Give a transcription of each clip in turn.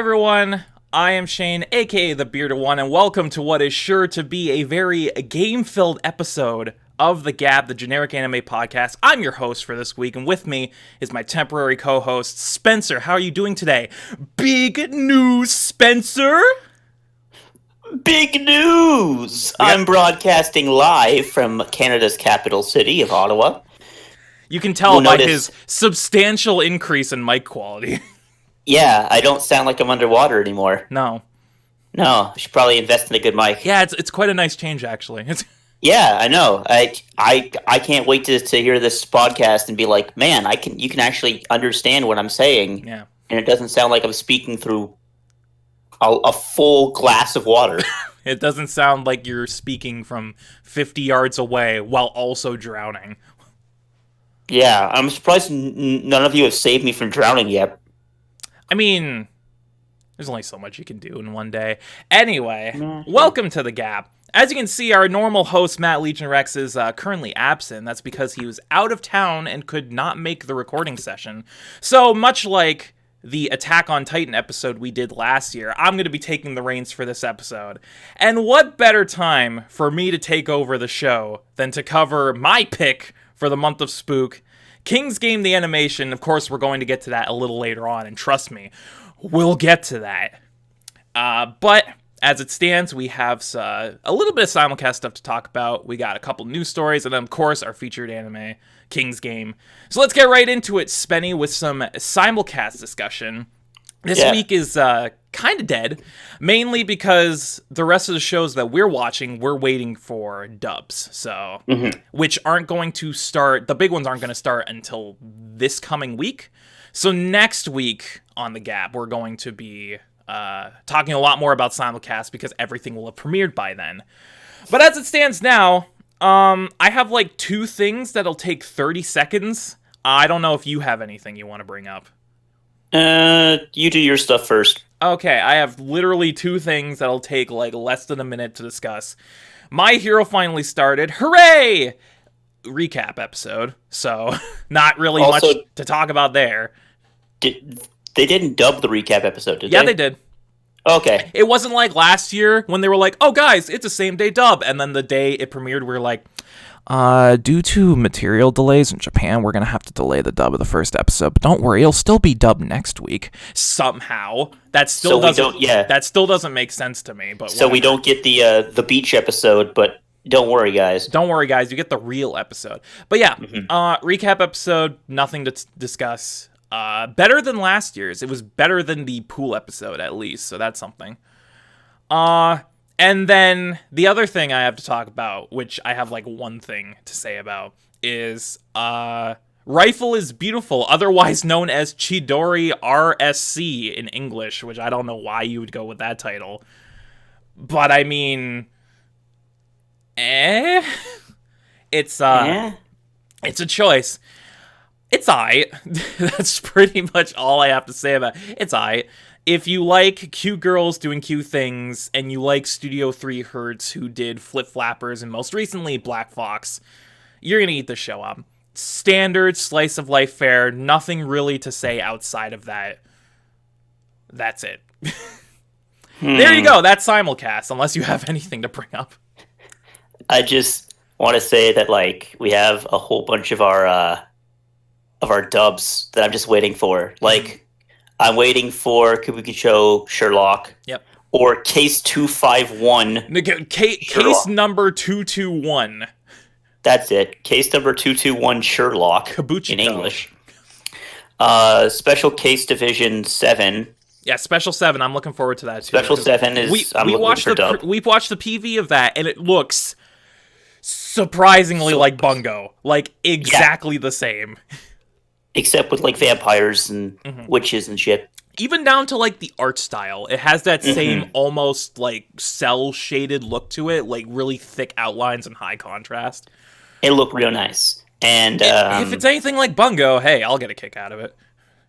everyone, I am Shane, aka the Bearded One, and welcome to what is sure to be a very game-filled episode of the G.A.P, the Generic Anime Podcast. I'm your host for this week, and with me is my temporary co-host, Spencer. How are you doing today? Big news, Spencer! Big news! Yep. I'm broadcasting live from Canada's capital city of Ottawa. You can tell by his substantial increase in mic quality. Yeah, I don't sound like I'm underwater anymore. No, I should probably invest in a good mic. Yeah, it's quite a nice change, actually. Yeah, I know. I can't wait to hear this podcast and be like, man, you can actually understand what I'm saying. Yeah. And it doesn't sound like I'm speaking through a full glass of water. It doesn't sound like you're speaking from 50 yards away while also drowning. Yeah, I'm surprised none of you have saved me from drowning yet. I mean, there's only so much you can do in one day. Anyway, welcome to the G.A.P. As you can see, our normal host, Matt Legion Rex, is currently absent. That's because he was out of town and could not make the recording session. So, much like the Attack on Titan episode we did last year, I'm going to be taking the reins for this episode. And what better time for me to take over the show than to cover my pick for the month of Spook, King's Game the animation. Of course, we're going to get to that a little later on, and trust me, we'll get to that. But as it stands, we have a little bit of simulcast stuff to talk about. We got a couple news stories, and then, of course, our featured anime, King's Game. So let's get right into it, Spenny, with some simulcast discussion. This week is kind of dead, mainly because the rest of the shows that we're watching, we're waiting for dubs, so which aren't going to start, the big ones aren't going to start until this coming week. So next week on the G.A.P, we're going to be talking a lot more about simulcast because everything will have premiered by then. But as it stands now, I have like two things that'll take 30 seconds. I don't know if you have anything you want to bring up. You do your stuff first. Okay, I have literally two things that'll take like less than a minute to discuss. My Hero finally started. Hooray! Recap episode. So, not really much to talk about there. They didn't dub the recap episode, did they? Yeah, they did. Okay. It wasn't like last year when they were like, oh guys, it's a same day dub. And then the day it premiered, we were like, due to material delays in Japan, we're going to have to delay the dub of the first episode. But don't worry, it'll still be dubbed next week. Somehow. That still doesn't make sense to me. But so we don't get the beach episode, but don't worry, guys. Don't worry, guys. You get the real episode. But yeah, recap episode, nothing to discuss. Better than last year's. It was better than the pool episode, at least. So that's something. And then the other thing I have to talk about, which I have like one thing to say about, is Rifle is Beautiful, otherwise known as Chidori RSC in English, which I don't know why you would go with that title. But I mean, it's a choice. It's aight. That's pretty much all I have to say about it. It's aight. If you like cute girls doing cute things, and you like Studio 3 Hertz, who did Flip Flappers and most recently Black Fox, you're gonna eat the show up. Standard slice of life fare, nothing really to say outside of that. That's it. There you go, that's simulcast, unless you have anything to bring up. I just want to say that, like, we have a whole bunch of our dubs that I'm just waiting for. Like, I'm waiting for Kabukicho Sherlock. Yep. Or Case 251. Case number 221. That's it. Case number 221 Sherlock. Kabukicho. In English. Special Case Division 7. Yeah, Special 7. I'm looking forward to that too. Special 7 is... We've watched the PV of that, and it looks surprisingly like Bungo. Like, exactly the same. Except with, like, vampires and witches and shit. Even down to, like, the art style. It has that same almost, like, cel-shaded look to it. Like, really thick outlines and high contrast. It looked real nice. And if it's anything like Bungo, hey, I'll get a kick out of it.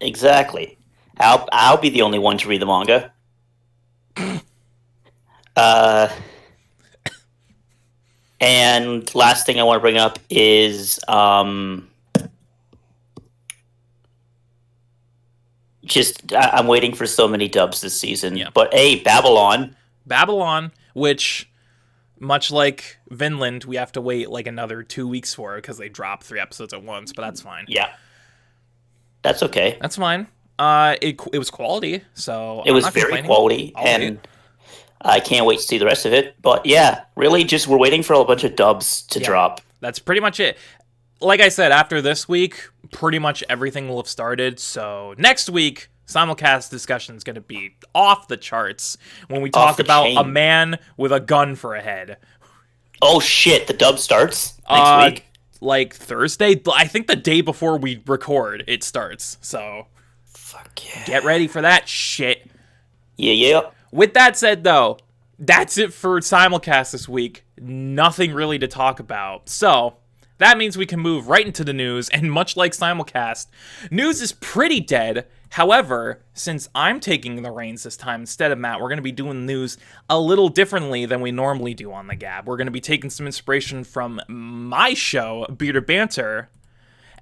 Exactly. I'll be the only one to read the manga. And last thing I want to bring up is... I'm waiting for so many dubs this season. Yeah. But hey, Babylon, which, much like Vinland, we have to wait like another 2 weeks for because they drop 3 episodes at once, but that's fine. Yeah. That's okay. That's fine. It was quality, so it was very quality, and I can't wait to see the rest of it. But yeah, really, just we're waiting for a bunch of dubs to drop. That's pretty much it. Like I said, after this week, pretty much everything will have started. So next week, simulcast discussion is going to be off the charts when we talk about a man with a gun for a head. Oh shit! The dub starts next week. Like Thursday. I think the day before we record, it starts. So, fuck yeah! Get ready for that shit. Yeah. With that said, though, that's it for simulcast this week. Nothing really to talk about. So that means we can move right into the news, and much like simulcast, news is pretty dead. However, since I'm taking the reins this time instead of Matt, we're going to be doing news a little differently than we normally do on the Gab. We're going to be taking some inspiration from my show, Bearded Banter,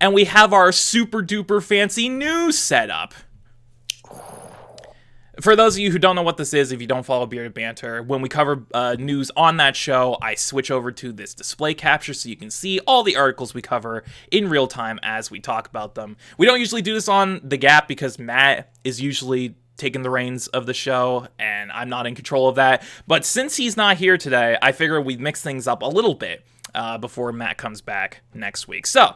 and we have our super duper fancy news set up. For those of you who don't know what this is, if you don't follow Bearded Banter, when we cover news on that show, I switch over to this display capture so you can see all the articles we cover in real time as we talk about them. We don't usually do this on the Gap because Matt is usually taking the reins of the show, and I'm not in control of that. But since he's not here today, I figure we'd mix things up a little bit before Matt comes back next week. So,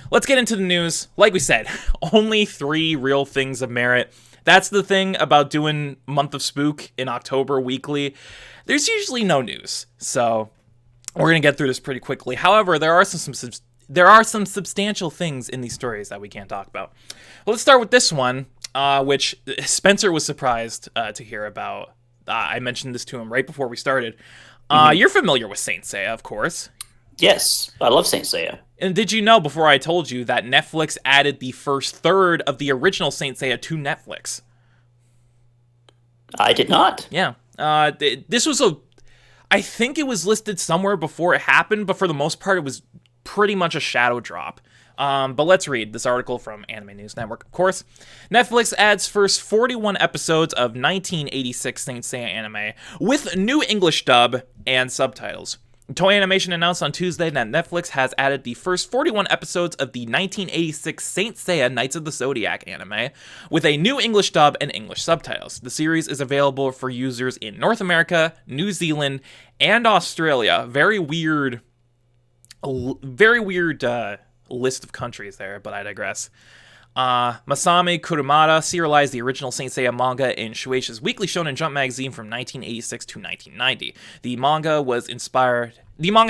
let's get into the news. Like we said, only 3 real things of merit. That's the thing about doing Month of Spook in October weekly. There's usually no news, so we're going to get through this pretty quickly. However, there are some substantial things in these stories that we can't talk about. Well, let's start with this one, which Spencer was surprised to hear about. I mentioned this to him right before we started. You're familiar with Saint Seiya, of course. Yes, I love Saint Seiya. And did you know, before I told you, that Netflix added the first third of the original Saint Seiya to Netflix? I did not. Yeah. This was I think it was listed somewhere before it happened, but for the most part, it was pretty much a shadow drop. But let's read this article from Anime News Network, of course. Netflix adds first 41 episodes of 1986 Saint Seiya anime with new English dub and subtitles. Toei Animation announced on Tuesday that Netflix has added the first 41 episodes of the 1986 Saint Seiya Knights of the Zodiac anime with a new English dub and English subtitles. The series is available for users in North America, New Zealand, and Australia. Very weird list of countries there, but I digress. Masami Kurumada serialized the original Saint Seiya manga in Shueisha's Weekly Shonen Jump magazine from 1986 to 1990. The manga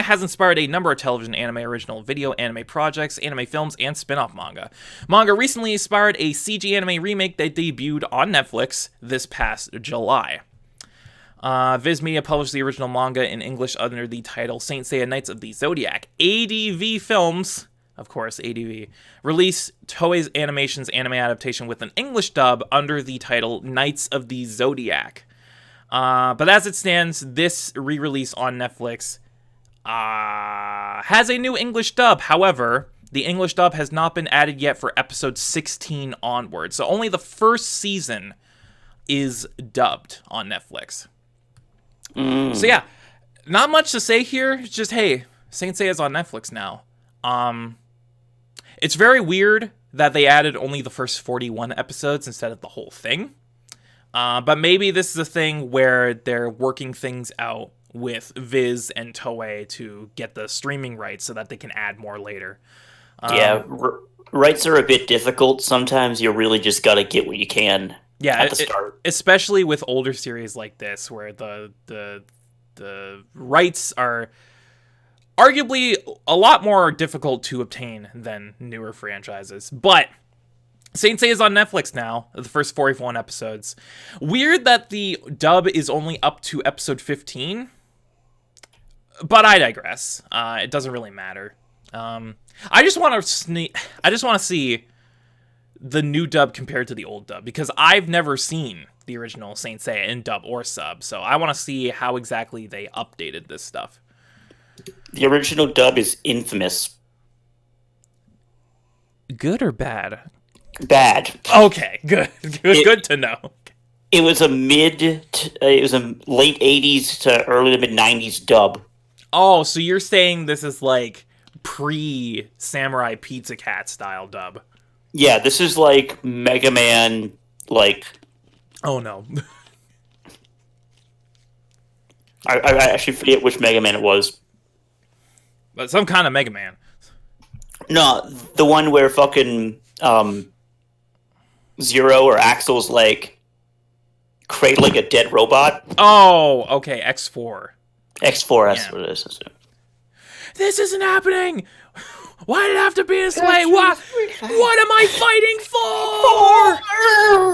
has inspired a number of television, anime, original video, anime projects, anime films, and spin-off manga. Manga recently inspired a CG anime remake that debuted on Netflix this past July. Viz Media published the original manga in English under the title Saint Seiya Knights of the Zodiac. ADV Films, of course, ADV, released Toei's Animation's anime adaptation with an English dub under the title Knights of the Zodiac. But as it stands, this re-release on Netflix has a new English dub. However, the English dub has not been added yet for episode 16 onward. So only the first season is dubbed on Netflix. So yeah, not much to say here. It's just, hey, Saint Seiya's on Netflix now. It's very weird that they added only the first 41 episodes instead of the whole thing. But maybe this is a thing where they're working things out with Viz and Toei to get the streaming rights so that they can add more later. Rights are a bit difficult. Sometimes you really just gotta get what you can at the start. Especially with older series like this, where the rights are arguably a lot more difficult to obtain than newer franchises. But Saint Seiya is on Netflix now, the first 41 episodes. Weird that the dub is only up to episode 15, but I digress. It doesn't really matter. I just want to see the new dub compared to the old dub, because I've never seen the original Saint Seiya in dub or sub, so I want to see how exactly they updated this stuff. The original dub is infamous. Good or bad? bad. Okay, good. Good to know. It was a late 80s to early to mid 90s dub. Oh, so you're saying this is like pre-Samurai Pizza Cat style dub? Yeah, this is like Mega Man, like... Oh, no. I actually forget which Mega Man it was. But some kind of Mega Man. No, the one where fucking Zero or Axel's like cradling a dead robot. Oh, okay, X4. X4, that's what it is. This isn't happening! Why did it have to be this way? What am I fighting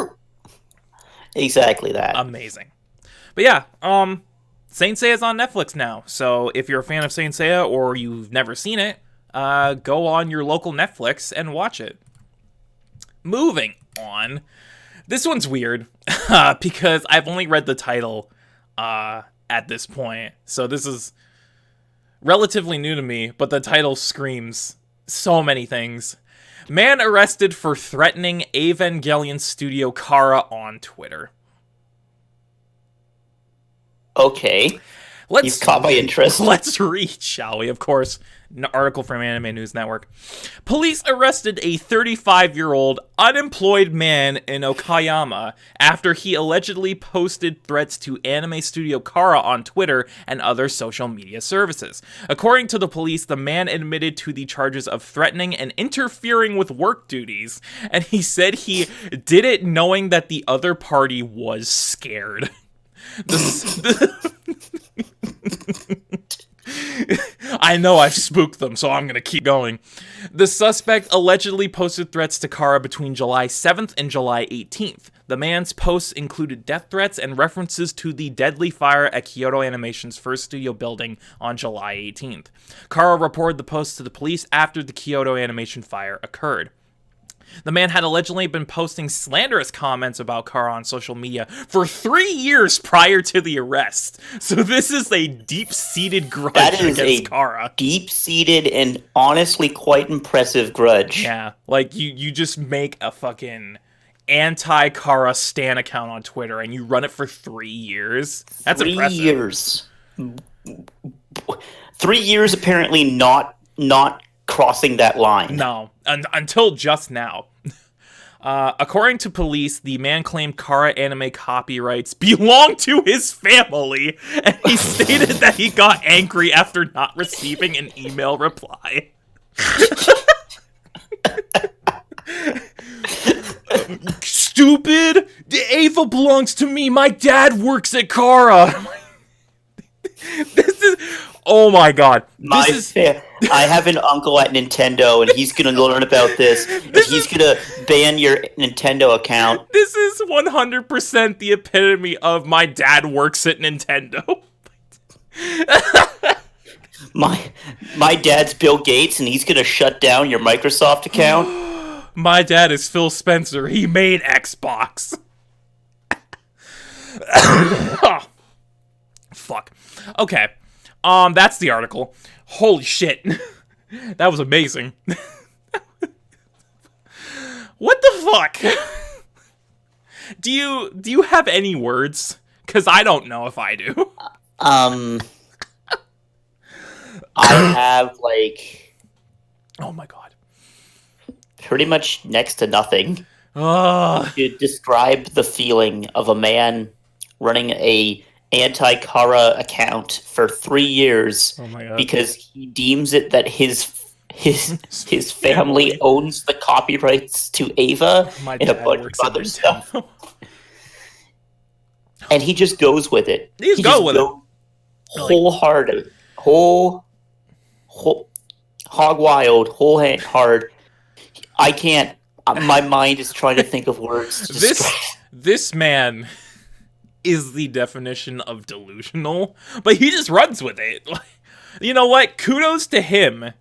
for? Exactly that. Amazing. But yeah, Saint Seiya's on Netflix now. So if you're a fan of Saint Seiya or you've never seen it, go on your local Netflix and watch it. Moving on. This one's weird because I've only read the title at this point. So this is relatively new to me, but the title screams so many things. Man arrested for threatening Evangelion studio Kara on Twitter. Okay. You've caught my interest. Let's read, shall we? Of course. An article from Anime News Network. Police arrested a 35-year-old unemployed man in Okayama after he allegedly posted threats to anime studio Kara on Twitter and other social media services. According to the police, the man admitted to the charges of threatening and interfering with work duties, and he said he did it knowing that the other party was scared. I know I've spooked them, so I'm gonna keep going. The suspect allegedly posted threats to Kara between July 7th and July 18th. The man's posts included death threats and references to the deadly fire at Kyoto Animation's first studio building on July 18th. Kara reported the posts to the police after the Kyoto Animation fire occurred. The man had allegedly been posting slanderous comments about Kara on social media for 3 years prior to the arrest. So this is a deep-seated grudge against Kara. Deep-seated and honestly quite impressive grudge. Yeah, like you just make a fucking anti-Kara stan account on Twitter and you run it for 3 years. That's impressive. 3 years. 3 years apparently not crossing that line. No, until just now. According to police, the man claimed Kara anime copyrights belong to his family, and he stated that he got angry after not receiving an email reply. Stupid! Ava belongs to me. My dad works at Kara. This is... Oh my god. I have an uncle at Nintendo, and he's going to learn about this, and he's going to ban your Nintendo account. This is 100% the epitome of my dad works at Nintendo. My dad's Bill Gates, and he's going to shut down your Microsoft account. My dad is Phil Spencer. He made Xbox. Oh, fuck. Okay. That's the article. Holy shit. That was amazing. What the fuck? Do you have any words? Because I don't know if I do. I have, like... Oh my god. Pretty much next to nothing. To describe the feeling of a man running a anti-Kara account for 3 years because he deems it that his family owns the copyrights to Ava and a bunch of other stuff. And he just goes with it. He goes with it. Wholehearted. Hog wild. Whole hard. I can't. My mind is trying to think of words. This man is the definition of delusional, but he just runs with it. You know what? Kudos to him.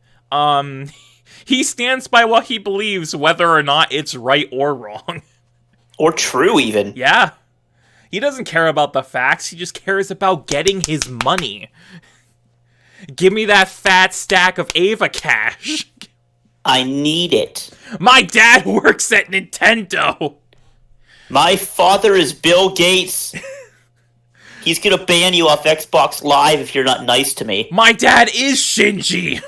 He stands by what he believes, whether or not it's right or wrong. Or true, even. Yeah. He doesn't care about the facts, he just cares about getting his money. Give me that fat stack of Ava cash. I need it. My dad works at Nintendo. My father is Bill Gates. He's gonna ban you off Xbox Live if you're not nice to me. My dad is Shinji.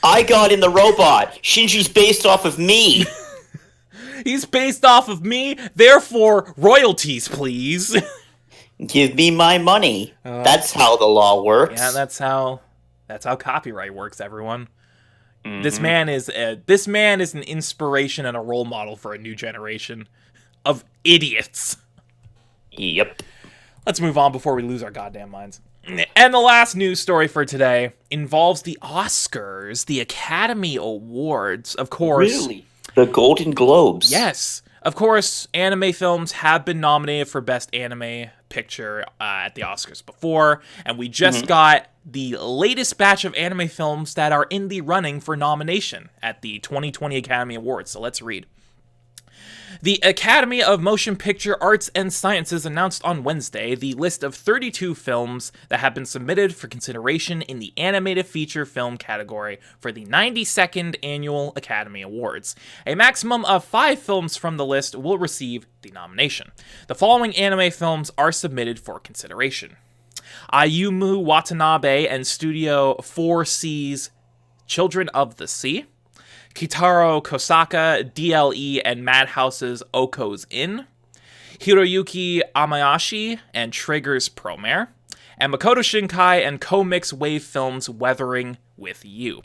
I got in the robot. Shinji's based off of me. He's based off of me, therefore, royalties, please. Give me my money. That's how the law works. Yeah, that's how copyright works, everyone. Mm-hmm. This man is an inspiration and a role model for a new generation of idiots. Yep. Let's move on before we lose our goddamn minds. And the last news story for today involves the Oscars, the Academy Awards, of course. Really? The Golden Globes. Yes. Of course, anime films have been nominated for Best Anime Picture at the Oscars before, and we just got the latest batch of anime films that are in the running for nomination at the 2020 Academy Awards. So let's read. The Academy of Motion Picture Arts and Sciences announced on Wednesday the list of 32 films that have been submitted for consideration in the animated feature film category for the 92nd Annual Academy Awards. A maximum of 5 films from the list will receive the nomination. The following anime films are submitted for consideration: Ayumu Watanabe and Studio 4C's Children of the Sea, Kitaro Kosaka, DLE, and Madhouse's Oko's Inn, Hiroyuki Amayashi and Trigger's Promare, and Makoto Shinkai and Komix Wave Films' Weathering with You.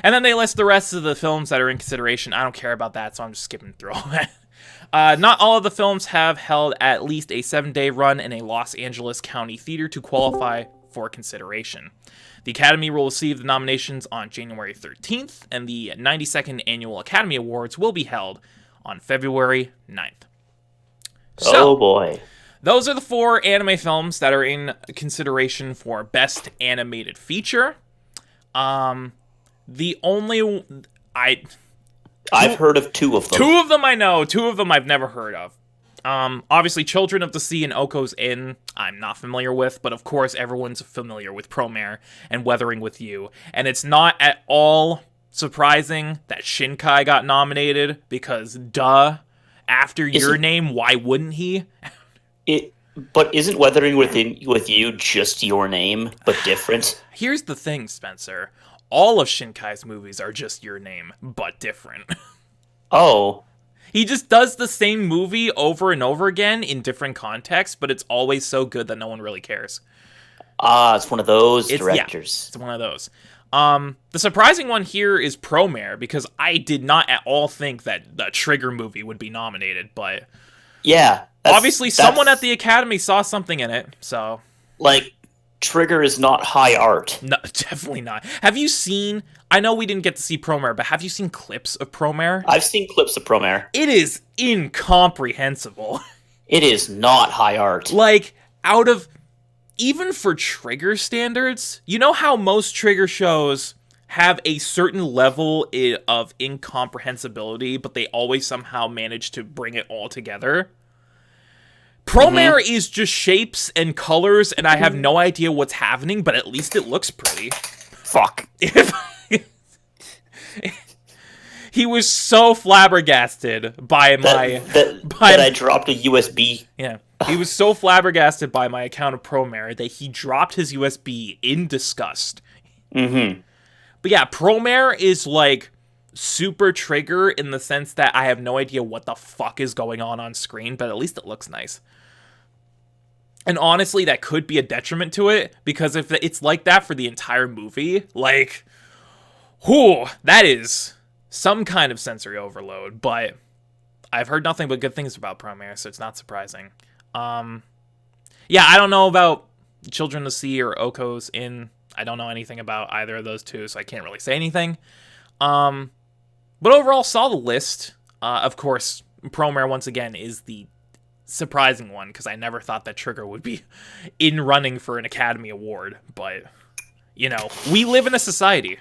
And then they list the rest of the films that are in consideration. I don't care about that, so I'm just skipping through all that. Not all of the films have held at least a 7-day run in a Los Angeles County theater to qualify for consideration. The Academy will receive the nominations on January 13th, and the 92nd Annual Academy Awards will be held on February 9th. Oh boy. Those are the 4 anime films that are in consideration for Best Animated Feature. The only... I've heard of 2 of them. 2 of them I know, 2 of them I've never heard of. Obviously, Children of the Sea and Oko's Inn, I'm not familiar with, but of course everyone's familiar with Promare and Weathering with You. And it's not at all surprising that Shinkai got nominated, because duh, after Your Name, why wouldn't he? But isn't Weathering with You just Your Name, but different? Here's the thing, Spencer. All of Shinkai's movies are just Your Name, but different. Oh. He just does the same movie over and over again in different contexts, but it's always so good that no one really cares. It's one of those directors. Yeah, it's one of those. The surprising one here is Promare, because I did not at all think that the Trigger movie would be nominated, but... Yeah. Obviously, someone at the Academy saw something in it, so... Like, Trigger is not high art. No, definitely not. Have you seen... I know we didn't get to see Promare, but have you seen clips of Promare? I've seen clips of Promare. It is incomprehensible. It is not high art. Like, out of... Even for Trigger standards, you know how most Trigger shows have a certain level of incomprehensibility, but they always somehow manage to bring it all together? Promare is just shapes and colors, and I have no idea what's happening, but at least it looks pretty. Fuck. He was so flabbergasted by that I dropped a USB. Yeah. He was so flabbergasted by my account of Promare that he dropped his USB in disgust. Mm-hmm. But yeah, Promare is like super Trigger in the sense that I have no idea what the fuck is going on screen, but at least it looks nice. And honestly, that could be a detriment to it, because if it's like that for the entire movie, like, whew, that is some kind of sensory overload. But I've heard nothing but good things about Promare, so it's not surprising. Yeah, I don't know about Children of the Sea or Oko's Inn. I don't know anything about either of those two, so I can't really say anything. But overall, saw the list. Of course, Promare, once again, is the surprising one, because I never thought that Trigger would be in running for an Academy Award. But, you know, we live in a society.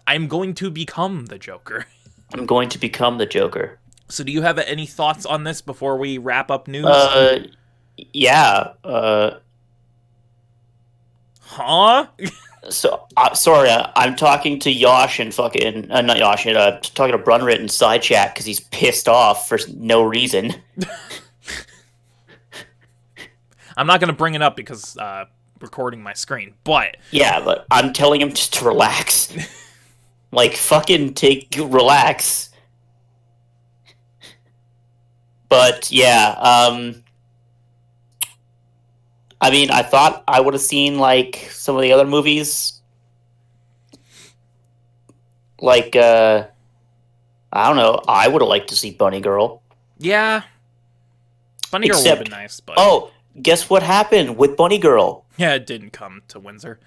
I'm going to become the Joker. I'm going to become the Joker. So do you have any thoughts on this before we wrap up news? Yeah. Huh? So, sorry, I'm talking to Yosh and fucking not Yosh, talking to Brunrit in side chat because he's pissed off for no reason. I'm not gonna bring it up because recording my screen, but yeah, but I'm telling him just to relax. Like, fucking relax. But yeah, I mean, I thought I would have seen like some of the other movies. Like, I don't know. I would have liked to see Bunny Girl. yeah, Bunny Girl would have been nice. But oh, guess what happened with Bunny Girl? Yeah, it didn't come to Windsor.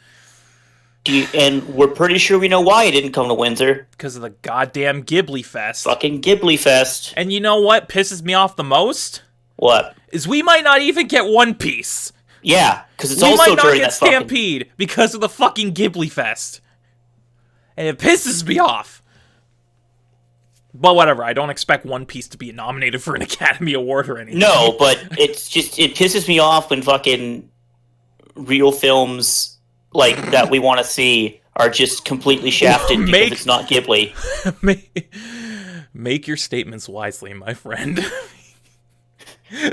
And we're pretty sure we know why it didn't come to Windsor. Because of the goddamn Ghibli Fest. Fucking Ghibli Fest. And you know what pisses me off the most? What? Is we might not even get One Piece. Yeah, because it's also during that we might not get Stampede because of the fucking Ghibli Fest. And it pisses me off. But whatever, I don't expect One Piece to be nominated for an Academy Award or anything. No, but it's just, it pisses me off when fucking real films like that we want to see are just completely shafted because it's not Ghibli. Make your statements wisely, my friend.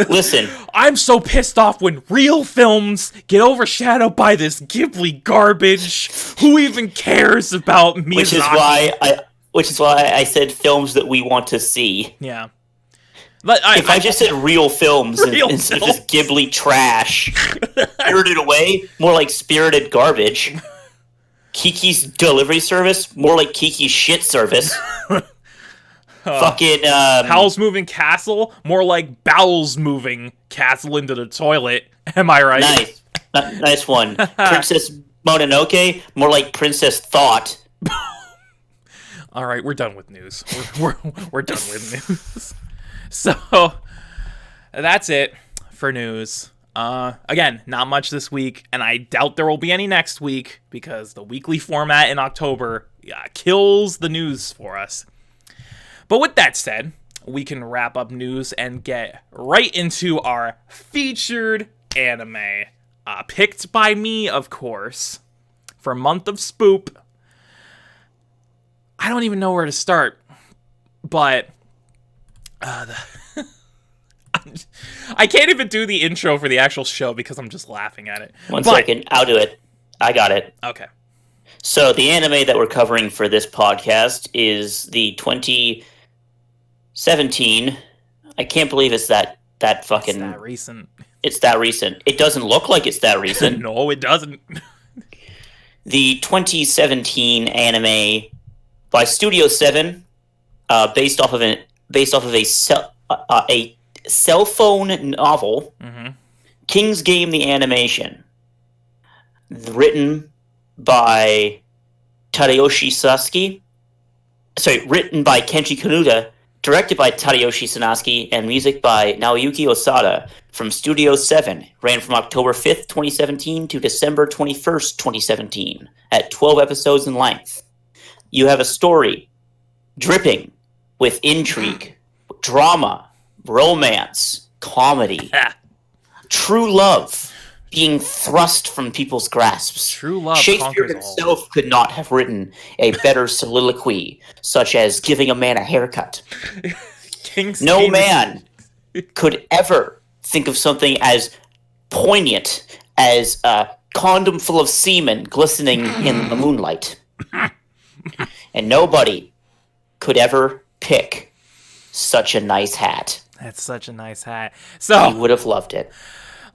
Listen, I'm so pissed off when real films get overshadowed by this Ghibli garbage. Who even cares about Miyazaki? Which is why I said films that we want to see. Yeah. But if I just said real films instead of just Ghibli trash, Spirited Away, more like Spirited Garbage. Kiki's Delivery Service, more like Kiki's Shit Service. Fucking Howl's Moving Castle, more like Bowel's Moving Castle into the toilet. Am I right? Nice one. Princess Mononoke, more like Princess Thought. All right, we're done with news. We're done with news. So that's it for news. Again, not much this week, and I doubt there will be any next week because the weekly format in October kills the news for us. But with that said, we can wrap up news and get right into our featured anime. Picked by me, of course, for Month of Spoop. I don't even know where to start, but I can't even do the intro for the actual show because I'm just laughing at it. One second, I'll do it. I got it. Okay. So the anime that we're covering for this podcast is the 2017. I can't believe it's that fucking... It's that recent. It's that recent. It doesn't look like it's that recent. No, it doesn't. The 2017 anime by Studio 7, based off of a cell phone novel, King's Game: The Animation, written by written by Kenji Kanuta, directed by Tadayoshi Sanaski, and music by Naoyuki Osada from Studio 7. Ran from October 5th, 2017 to December 21st, 2017, at 12 episodes in length. You have a story dripping with intrigue, drama, romance, comedy, true love being thrust from people's grasps. True love. Shakespeare himself could not have written a better soliloquy, such as giving a man a haircut. No man could ever think of something as poignant as a condom full of semen glistening in the moonlight. And nobody could ever pick such a nice hat. That's such a nice hat. So you would have loved it.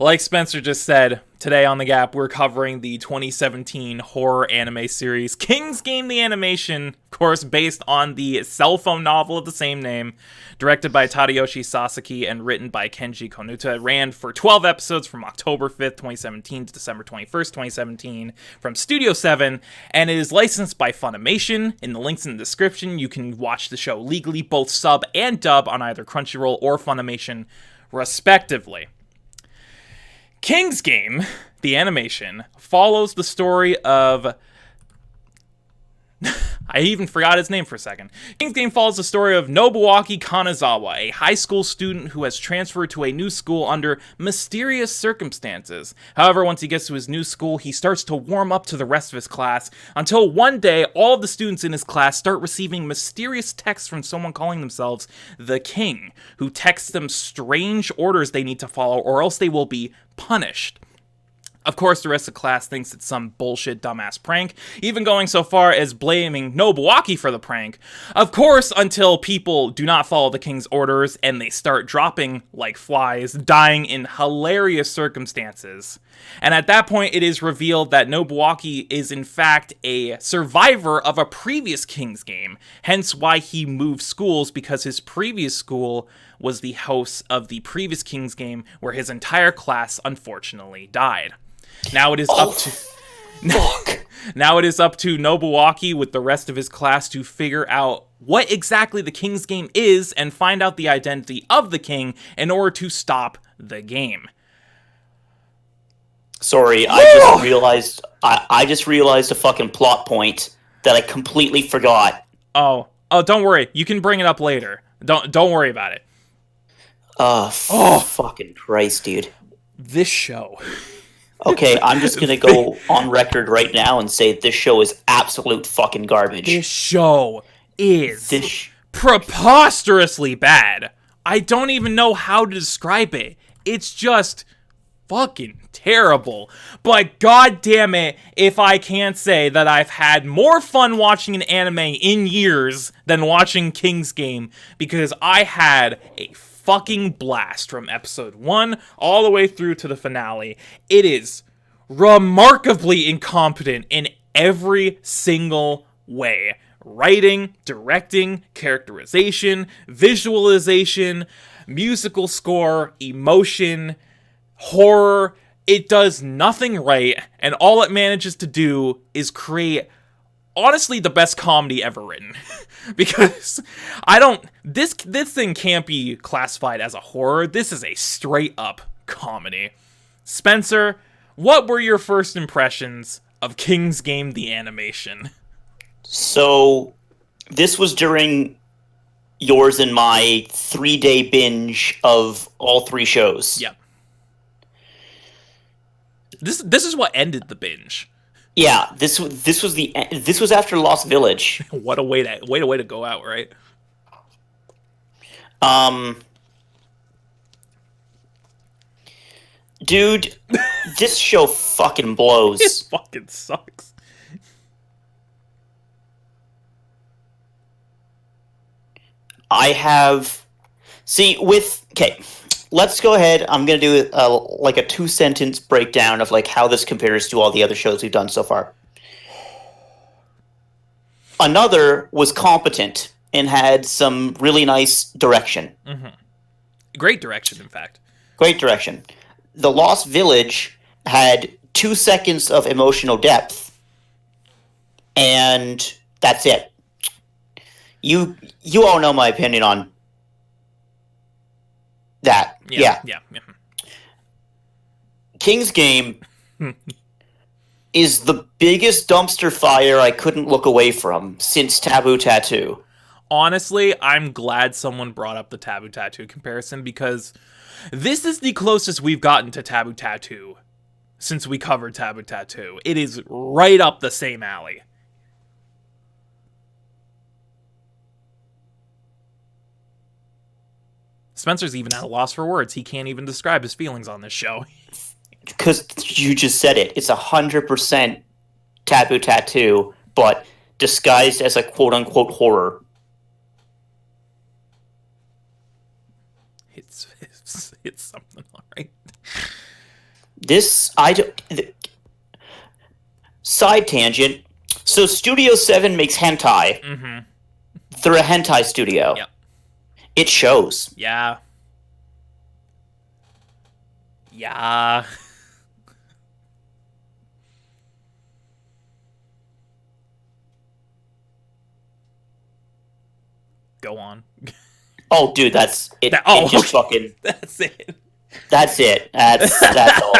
Like Spencer just said, today on The Gap, we're covering the 2017 horror anime series King's Game: The Animation, of course, based on the cell phone novel of the same name, directed by Tadayoshi Sasaki and written by Kenji Konuta. It ran for 12 episodes from October 5th, 2017 to December 21st, 2017 from Studio 7, and it is licensed by Funimation. In the links in the description, you can watch the show legally, both sub and dub, on either Crunchyroll or Funimation, respectively. King's Game, the animation, follows the story of... I even forgot his name for a second. King's Game follows the story of Nobuaki Kanazawa, a high school student who has transferred to a new school under mysterious circumstances. However, once he gets to his new school, he starts to warm up to the rest of his class, until one day, all of the students in his class start receiving mysterious texts from someone calling themselves the King, who texts them strange orders they need to follow, or else they will be punished. Of course, the rest of the class thinks it's some bullshit dumbass prank, even going so far as blaming Nobuaki for the prank. Of course, until people do not follow the King's orders and they start dropping like flies, dying in hilarious circumstances. And at that point, it is revealed that Nobuaki is in fact a survivor of a previous King's Game, hence why he moved schools, because his previous school was the host of the previous King's Game, where his entire class unfortunately died. Now it is up to Nobuaki with the rest of his class to figure out what exactly the King's Game is and find out the identity of the king in order to stop the game. Sorry, I just realized a fucking plot point that I completely forgot. Oh, don't worry. You can bring it up later. Don't worry about it. Fucking Christ, dude. This show. Okay, I'm just gonna go on record right now and say this show is absolute fucking garbage. This show is preposterously bad. I don't even know how to describe it. It's just fucking terrible. But god damn it, if I can't say that I've had more fun watching an anime in years than watching King's Game, because I had a fucking blast from episode 1 all the way through to the finale. It is remarkably incompetent in every single way. Writing, directing, characterization, visualization, musical score, emotion, horror. It does nothing right, and all it manages to do is create honestly the best comedy ever written. Because this thing can't be classified as a horror. This is a straight up comedy. Spencer, what were your first impressions of King's Game the animation? So this was during yours and my 3-day binge of all 3 shows. Yep. This is what ended the binge. Yeah, this was after Lost Village. What a way to go out, right? Dude, this show fucking blows. It fucking sucks. Let's go ahead. I'm going to do a 2-sentence breakdown of how this compares to all the other shows we've done so far. Another was competent and had some really nice direction. Mm-hmm. Great direction, in fact. Great direction. The Lost Village had 2 seconds of emotional depth, and that's it. You all know my opinion on that. Yeah. King's Game is the biggest dumpster fire I couldn't look away from since Taboo Tattoo. Honestly, I'm glad someone brought up the Taboo Tattoo comparison, because this is the closest we've gotten to Taboo Tattoo since we covered Taboo Tattoo. It is right up the same alley. Spencer's even at a loss for words. He can't even describe his feelings on this show. Because you just said it. It's 100% Taboo Tattoo, but disguised as a quote-unquote horror. It's something, alright. Side tangent. So Studio 7 makes hentai. Mm-hmm. They're a hentai studio. Yep. It shows. Yeah. Go on. Oh, dude, that's it. Fucking. That's it. That's it. That's all.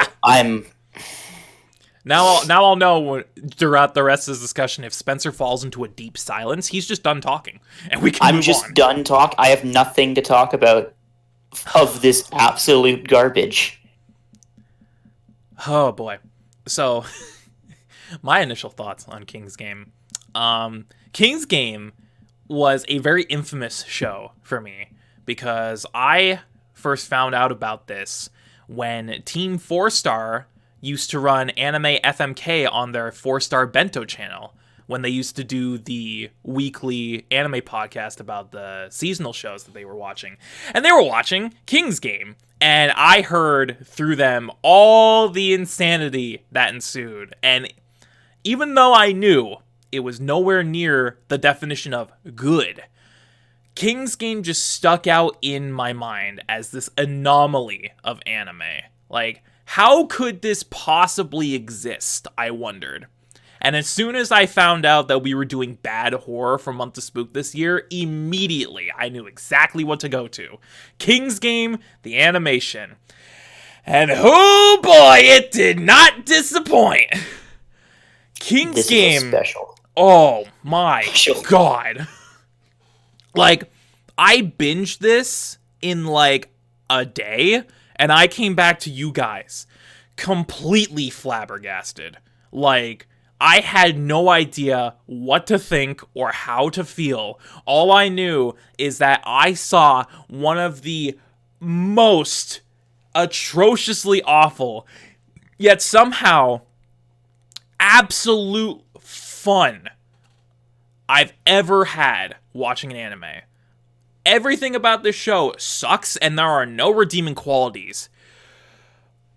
Now I'll know throughout the rest of this discussion if Spencer falls into a deep silence, he's just done talking, and we can move on. Done talk. I have nothing to talk about of this absolute garbage. Oh boy. So, my initial thoughts on King's Game. King's Game was a very infamous show for me because I first found out about this when Team 4-Star used to run Anime FMK on their 4-Star Bento channel when they used to do the weekly anime podcast about the seasonal shows that they were watching. And they were watching King's Game. And I heard through them all the insanity that ensued. And even though I knew it was nowhere near the definition of good, King's Game just stuck out in my mind as this anomaly of anime. Like, how could this possibly exist, I wondered. And as soon as I found out that we were doing bad horror for Month of Spoop this year, immediately I knew exactly what to go to. King's Game, the animation. And oh boy, it did not disappoint. King's Game. Is special. Oh my god. Like, I binged this in like a day, and I came back to you guys completely flabbergasted. Like, I had no idea what to think or how to feel. All I knew is that I saw one of the most atrociously awful, yet somehow absolute fun I've ever had watching an anime. Everything about this show sucks and there are no redeeming qualities.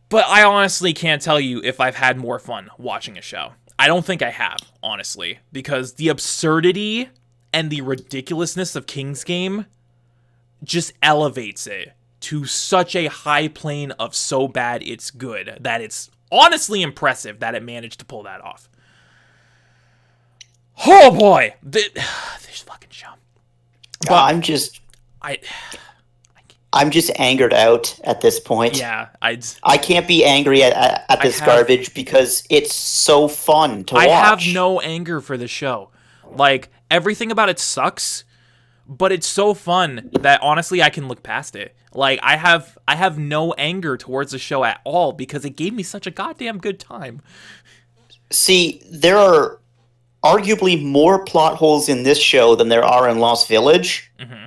But I honestly can't tell you if I've had more fun watching a show. I don't think I have, honestly, because the absurdity and the ridiculousness of King's Game just elevates it to such a high plane of so bad it's good that it's honestly impressive that it managed to pull that off. Oh boy, this fucking show. But I'm just angered out at this point. Yeah, I can't be angry at this garbage because it's so fun to watch. I have no anger for the show. Like, everything about it sucks, but it's so fun that honestly I can look past it. Like, I have no anger towards the show at all because it gave me such a goddamn good time. See, there are arguably more plot holes in this show than there are in Lost Village. Mm-hmm.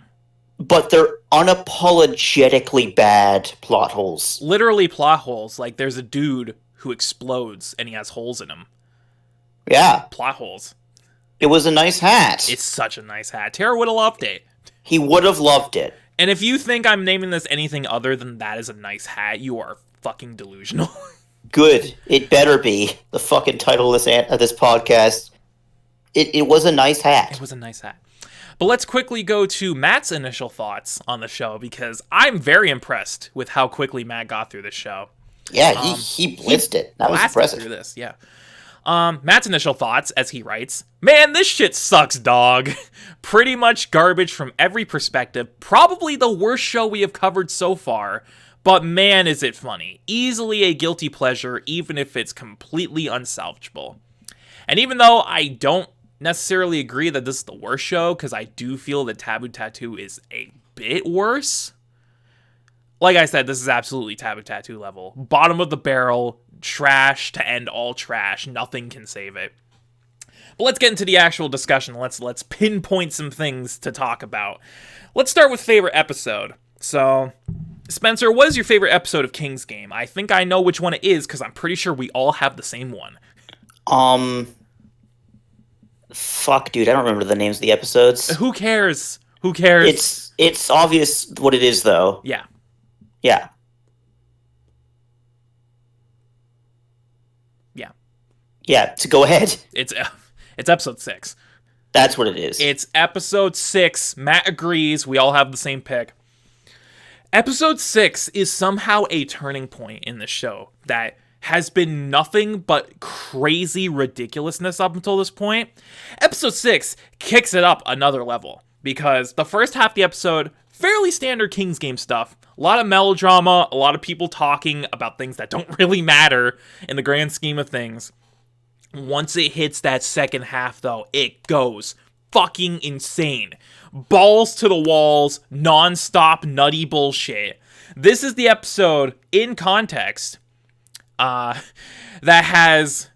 But they're unapologetically bad plot holes. Literally plot holes. Like, there's a dude who explodes and he has holes in him. Yeah. Plot holes. It was a nice hat. It's such a nice hat. Tara would have loved it. He would have loved it. And if you think I'm naming this anything other than that is a nice hat, you are fucking delusional. Good. It better be. The fucking title of this podcast. It was a nice hat. It was a nice hat. But let's quickly go to Matt's initial thoughts on the show, because I'm very impressed with how quickly Matt got through this show. Yeah, he blitzed it. That was impressive. Through this, yeah. Matt's initial thoughts, as he writes, "Man, this shit sucks, dog. Pretty much garbage from every perspective. Probably the worst show we have covered so far. But man, is it funny. Easily a guilty pleasure, even if it's completely unsalvageable. And even though I don't necessarily agree that this is the worst show, because I do feel that Taboo Tattoo is a bit worse. Like I said, this is absolutely Taboo Tattoo level. Bottom of the barrel, trash to end all trash. Nothing can save it. But let's get into the actual discussion. Let's pinpoint some things to talk about. Let's start with favorite episode. So, Spencer, what is your favorite episode of King's Game? I think I know which one it is, because I'm pretty sure we all have the same one. Fuck, dude, I don't remember the names of the episodes. Who cares? Who cares? It's obvious what it is, though. Yeah. Yeah. Yeah. Yeah, so go ahead. It's episode 6. That's what it is. It's episode 6. Matt agrees. We all have the same pick. Episode 6 is somehow a turning point in the show that has been nothing but crazy ridiculousness up until this point. Episode 6 kicks it up another level, because the first half of the episode, fairly standard King's Game stuff. A lot of melodrama, a lot of people talking about things that don't really matter in the grand scheme of things. Once it hits that second half, though, it goes fucking insane. Balls to the walls, non-stop nutty bullshit. This is the episode, in context, that has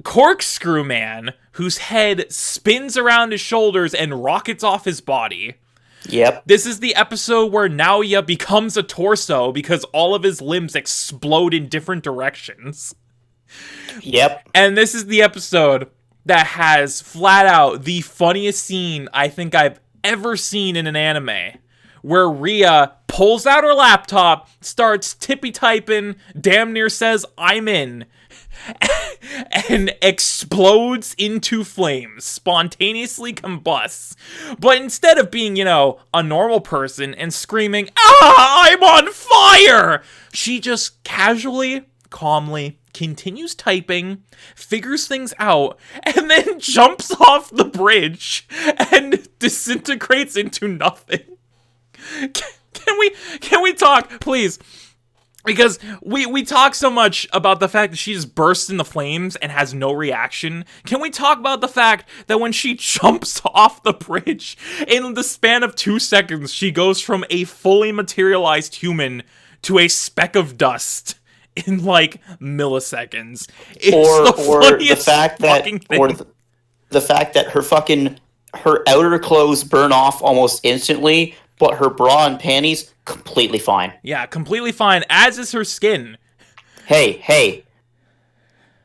Corkscrew Man, whose head spins around his shoulders and rockets off his body. Yep. This is the episode where Naoya becomes a torso because all of his limbs explode in different directions. Yep. And this is the episode that has flat out the funniest scene I think I've ever seen in an anime, where Rhea pulls out her laptop, starts tippy typing, damn near says, "I'm in," and explodes into flames, spontaneously combusts. But instead of being, a normal person and screaming, "Ah, I'm on fire!" she just casually, calmly continues typing, figures things out, and then jumps off the bridge and disintegrates into nothing. Can we talk, please? Because we talk so much about the fact that she just bursts into flames and has no reaction. Can we talk about the fact that when she jumps off the bridge, in the span of 2 seconds, she goes from a fully materialized human to a speck of dust in like milliseconds? Or the fact that her outer clothes burn off almost instantly, but her bra and panties completely fine. Yeah, completely fine, as is her skin. Hey,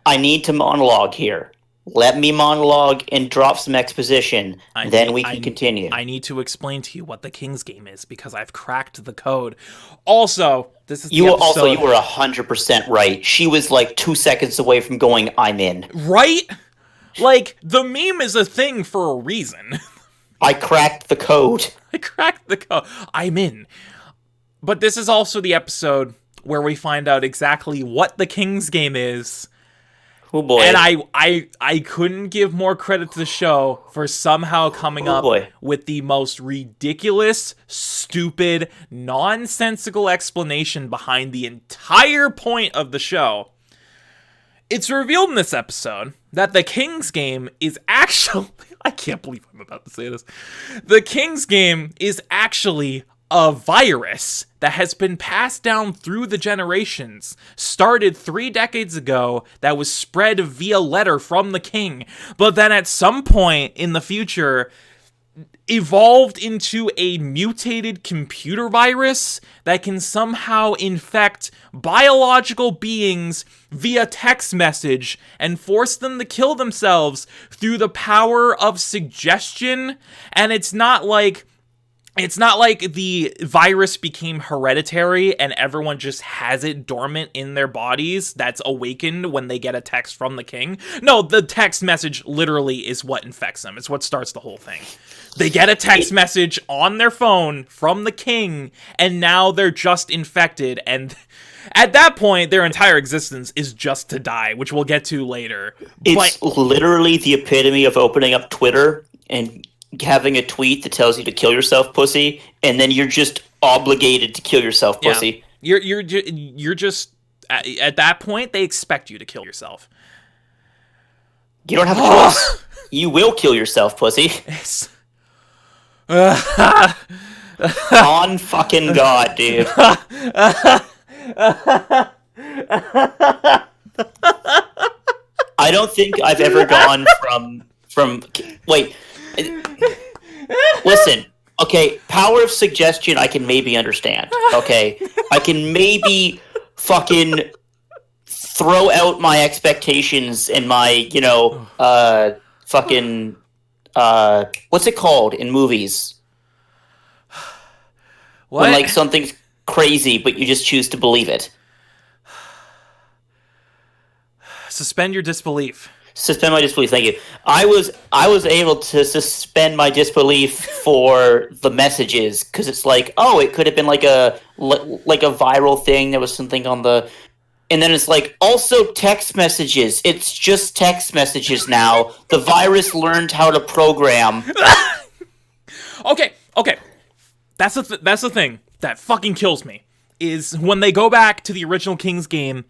I need to monologue here. Let me monologue and drop some exposition, then we can continue. I need to explain to you what the King's Game is, because I've cracked the code. Also, this is you were 100% right. She was like 2 seconds away from going, "I'm in." Right? Like, the meme is a thing for a reason. I cracked the code. I'm in. But this is also the episode where we find out exactly what the King's Game is. Oh boy. And I couldn't give more credit to the show for somehow coming up with the most ridiculous, stupid, nonsensical explanation behind the entire point of the show. It's revealed in this episode that the King's Game is actually... I can't believe I'm about to say this. The King's Game is actually a virus that has been passed down through the generations, started 3 decades ago, that was spread via letter from the king, but then at some point in the future evolved into a mutated computer virus that can somehow infect biological beings via text message and force them to kill themselves through the power of suggestion. And it's not like the virus became hereditary and everyone just has it dormant in their bodies that's awakened when they get a text from the king. No, the text message literally is what infects them. It's what starts the whole thing. They get a text message on their phone from the king, and now they're just infected, and at that point, their entire existence is just to die, which we'll get to later. It's literally the epitome of opening up Twitter and having a tweet that tells you to kill yourself, pussy, and then you're just obligated to kill yourself, pussy. Yeah. You're just at that point they expect you to kill yourself. You don't have a choice. You will kill yourself, pussy. On fucking God, dude. I don't think I've ever gone from wait. Listen, okay, power of suggestion I can maybe understand, okay? I can maybe fucking throw out my expectations and my, fucking, what's it called in movies? What? When, like, something's crazy, but you just choose to believe it. Suspend your disbelief. Suspend my disbelief. Thank you. I was able to suspend my disbelief for the messages because it's like, oh, it could have been like a viral thing. There was something on the, and then it's like also text messages. It's just text messages now. The virus learned how to program. Okay. That's the thing that fucking kills me. is when they go back to the original King's game,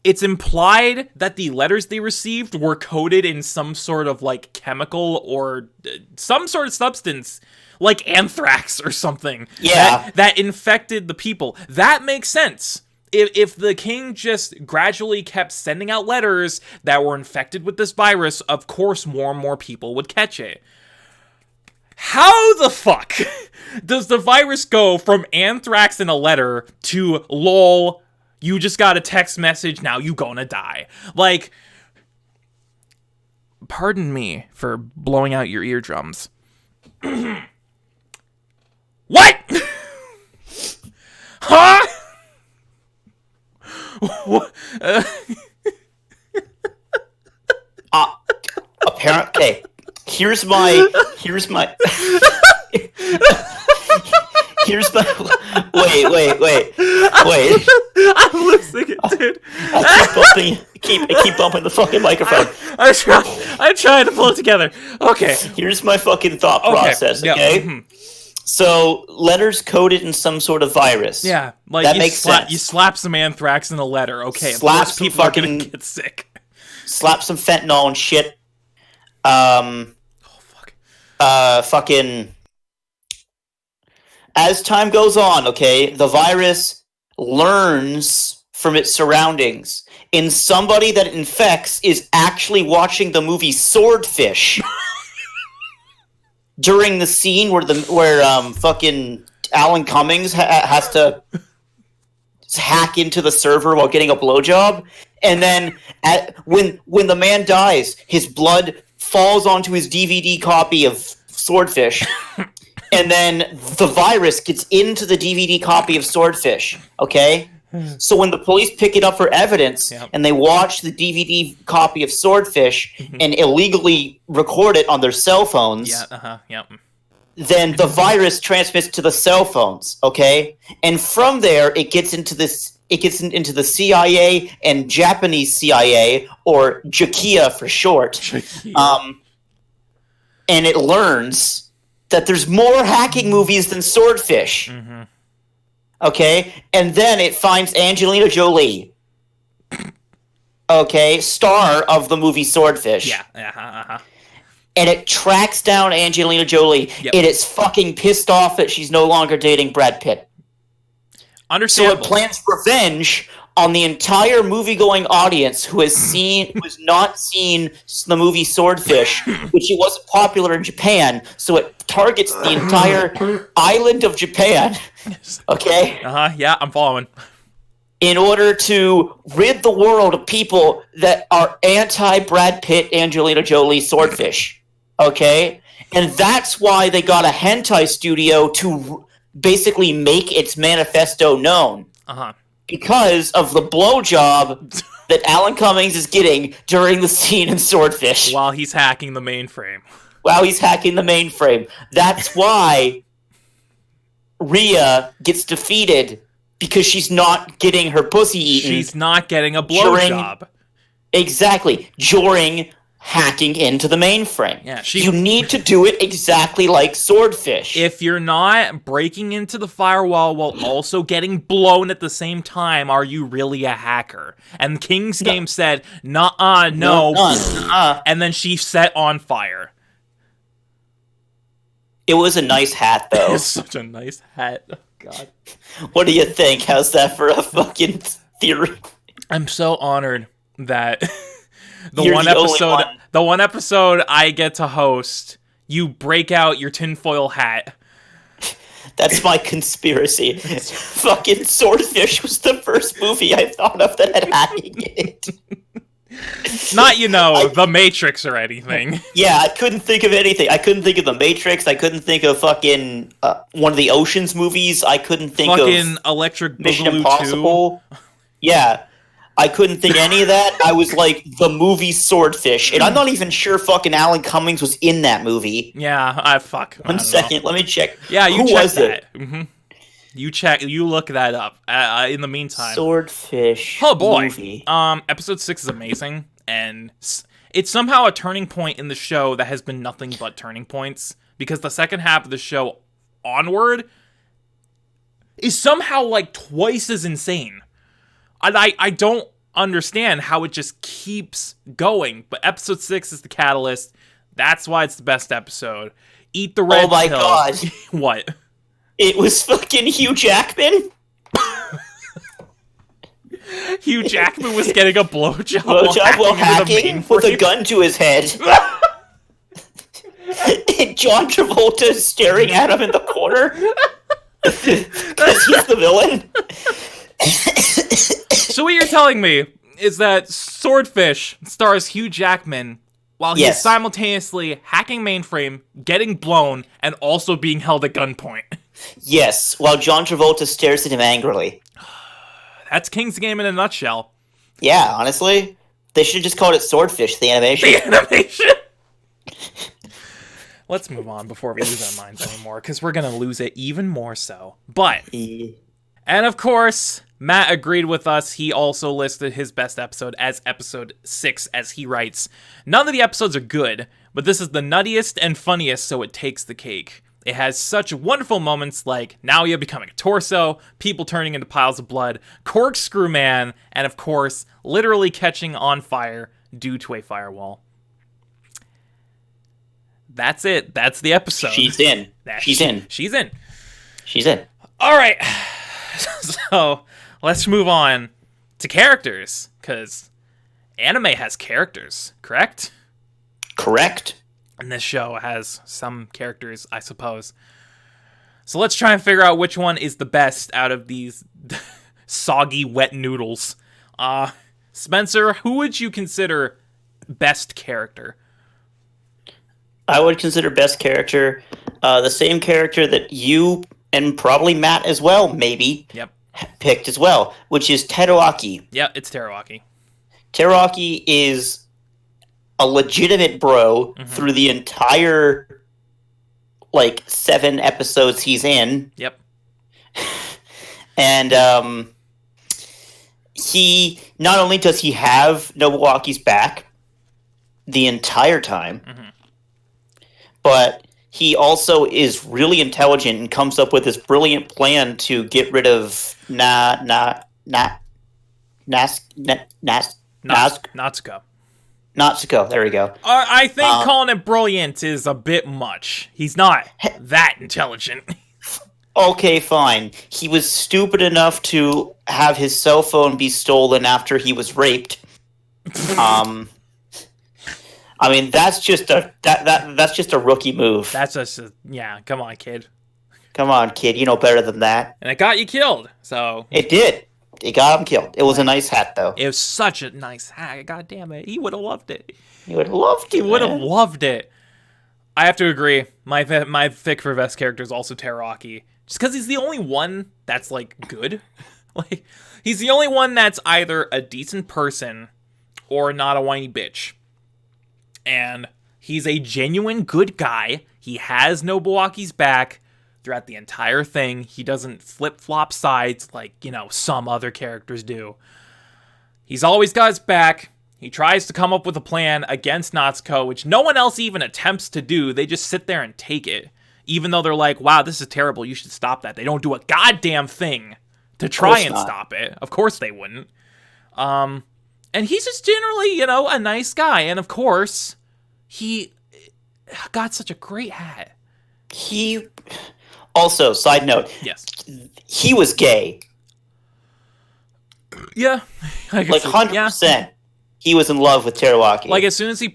it's implied that the letters they received were coded in some sort of, like, chemical or some sort of substance, like anthrax or something. Yeah. That infected the people. That makes sense. If the king just gradually kept sending out letters that were infected with this virus, of course more and more people would catch it. How the fuck does the virus go from anthrax in a letter to lol, you just got a text message, now you gonna die? Like, pardon me for blowing out your eardrums. What? Huh? Apparently, okay. Here's my. Wait. I'm losing it, dude. I keep bumping the fucking microphone. I'm trying to pull it together. Okay. Here's my fucking thought process, okay? Yeah. So, letters coded in some sort of virus. Yeah, like that makes sense. You slap some anthrax in a letter, okay, slap some people are gonna get sick. Slap some fentanyl and shit. Fucking... As time goes on, okay, the virus learns from its surroundings. And somebody that it infects is actually watching the movie Swordfish during the scene where fucking Alan Cummings has to hack into the server while getting a blowjob, and then when the man dies, his blood falls onto his DVD copy of Swordfish. And then the virus gets into the DVD copy of Swordfish, okay? So when the police pick it up for evidence, and they watch the DVD copy of Swordfish and illegally record it on their cell phones, then the virus transmits to the cell phones, okay? And from there, it gets into the CIA and Japanese CIA, or G.A.P for short. And it learns that there's more hacking movies than Swordfish. Okay? And then it finds Angelina Jolie. Okay? Star of the movie Swordfish. And it tracks down Angelina Jolie. It is fucking pissed off that she's no longer dating Brad Pitt. Understandable. So it plans revenge on the entire movie-going audience who has not seen the movie Swordfish, which it wasn't popular in Japan, so it targets the entire island of Japan. Okay? Yeah, I'm following. In order to rid the world of people that are anti-Brad Pitt, Angelina Jolie, Swordfish. Okay? And that's why they got a hentai studio to basically make its manifesto known. Because of the blowjob that Alan Cummings is getting during the scene in Swordfish. While he's hacking the mainframe. That's why Rhea gets defeated, because she's not getting her pussy eaten. She's not getting a blowjob. Exactly. During hacking into the mainframe. Yeah, you need to do it exactly like Swordfish. If you're not breaking into the firewall while also getting blown at the same time, are you really a hacker? And King's Game said, nuh-uh, no. And then she set on fire. It was a nice hat, though. It's such a nice hat. Oh, God. What do you think? How's that for a fucking theory? I'm so honored that... The one episode I get to host, you break out your tinfoil hat. That's my conspiracy. Fucking Swordfish was the first movie I thought of that had hacking in it. Not, The Matrix or anything. Yeah, I couldn't think of anything. I couldn't think of The Matrix. I couldn't think of fucking one of the Ocean's movies. I couldn't think of fucking Electric Mission Boogaloo Impossible. 2. Yeah. I couldn't think any of that. I was like, the movie Swordfish. And I'm not even sure fucking Alan Cummings was in that movie. Yeah, One second, let me check. Yeah, you Who check was that. You look that up. In the meantime. Swordfish movie. Episode 6 is amazing. And it's somehow a turning point in the show that has been nothing but turning points. Because the second half of the show onward... is somehow like twice as insane. I don't understand how it just keeps going. But episode 6 is the catalyst. That's why it's the best episode. Eat the red pill. Oh my god. What? It was fucking Hugh Jackman? Hugh Jackman was getting a blowjob while hacking with a gun to his head. And John Travolta is staring at him in the corner. Because he's the villain. So what you're telling me is that Swordfish stars Hugh Jackman while he's simultaneously hacking mainframe, getting blown, and also being held at gunpoint. Yes, while John Travolta stares at him angrily. That's King's Game in a nutshell. Yeah, honestly. They should have just called it Swordfish, the animation. The animation! Let's move on before we lose our minds anymore, because we're going to lose it even more so. But, and of course, Matt agreed with us. He also listed his best episode as episode 6, as he writes, "None of the episodes are good, but this is the nuttiest and funniest, so it takes the cake. It has such wonderful moments like Naoya becoming a torso, people turning into piles of blood, Corkscrew Man, and of course, literally catching on fire due to a firewall." That's it. That's the episode. She's in. She's in. She's in. She's in. All right. So let's move on to characters, because anime has characters, correct? Correct. And this show has some characters, I suppose. So let's try and figure out which one is the best out of these soggy, wet noodles. Spencer, who would you consider best character? I would consider best character the same character that you and probably Matt as well, maybe, picked as well, which is Teruaki. Yeah, it's Teruaki. Teruaki is a legitimate bro through the entire, 7 episodes he's in. Yep. And he, not only does he have Nobuaki's back the entire time, but he also is really intelligent and comes up with this brilliant plan to get rid of Natsuko. Natsuko, there we go. I think calling it brilliant is a bit much. He's not that intelligent. Okay, fine. He was stupid enough to have his cell phone be stolen after he was raped. I mean, that's just a rookie move. That's just come on, kid. Come on, kid. You know better than that. And it got you killed, so it did. It got him killed. It was a nice hat, though. It was such a nice hat. God damn it, he would have loved it. He would have loved it. He would have loved it. I have to agree. My pick for best character is also Teruaki, just because he's the only one that's good. He's the only one that's either a decent person or not a whiny bitch. And he's a genuine good guy. He has Nobuaki's back throughout the entire thing. He doesn't flip-flop sides like, some other characters do. He's always got his back. He tries to come up with a plan against Natsuko, which no one else even attempts to do. They just sit there and take it. Even though they're like, wow, this is terrible. You should stop that. They don't do a goddamn thing to try and stop it. Of course they wouldn't. And he's just generally, a nice guy. And of course, he got such a great hat. He also, side note, yes, he was gay. Yeah, 100%. Yeah. He was in love with Teruaki. As soon as he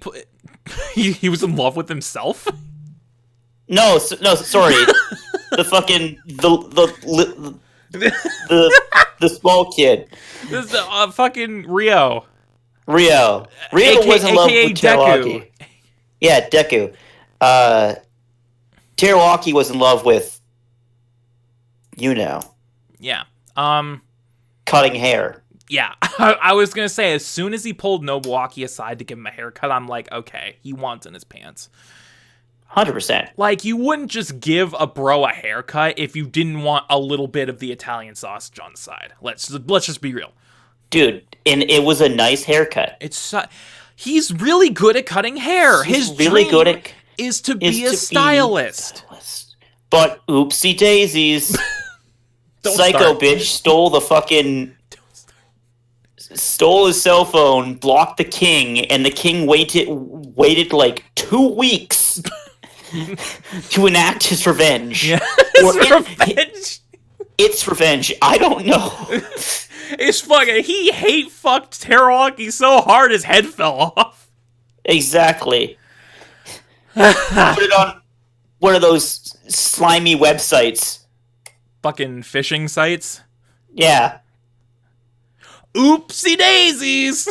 was in love with himself. No, sorry. The fucking the small kid. This is fucking Rio. Rio was in love with Teruaki. Yeah, Deku. Teruaki was in love with, Yeah. Cutting hair. Yeah. I was going to say, as soon as he pulled Nobuaki aside to give him a haircut, I'm like, okay, he wants in his pants. 100%. You wouldn't just give a bro a haircut if you didn't want a little bit of the Italian sausage on the side. Let's just be real. Dude, and it was a nice haircut. He's really good at cutting hair. His really dream good at is to be a stylist. But oopsie daisies. Psycho bitch stole his cell phone, blocked the king, and the king waited like 2 weeks to enact his revenge. Yeah, revenge. It's revenge. I don't know. It's fucking. He hate fucked Teruaki so hard his head fell off. Exactly. Put it on one of those slimy websites. Fucking phishing sites. Yeah. Oopsie daisies!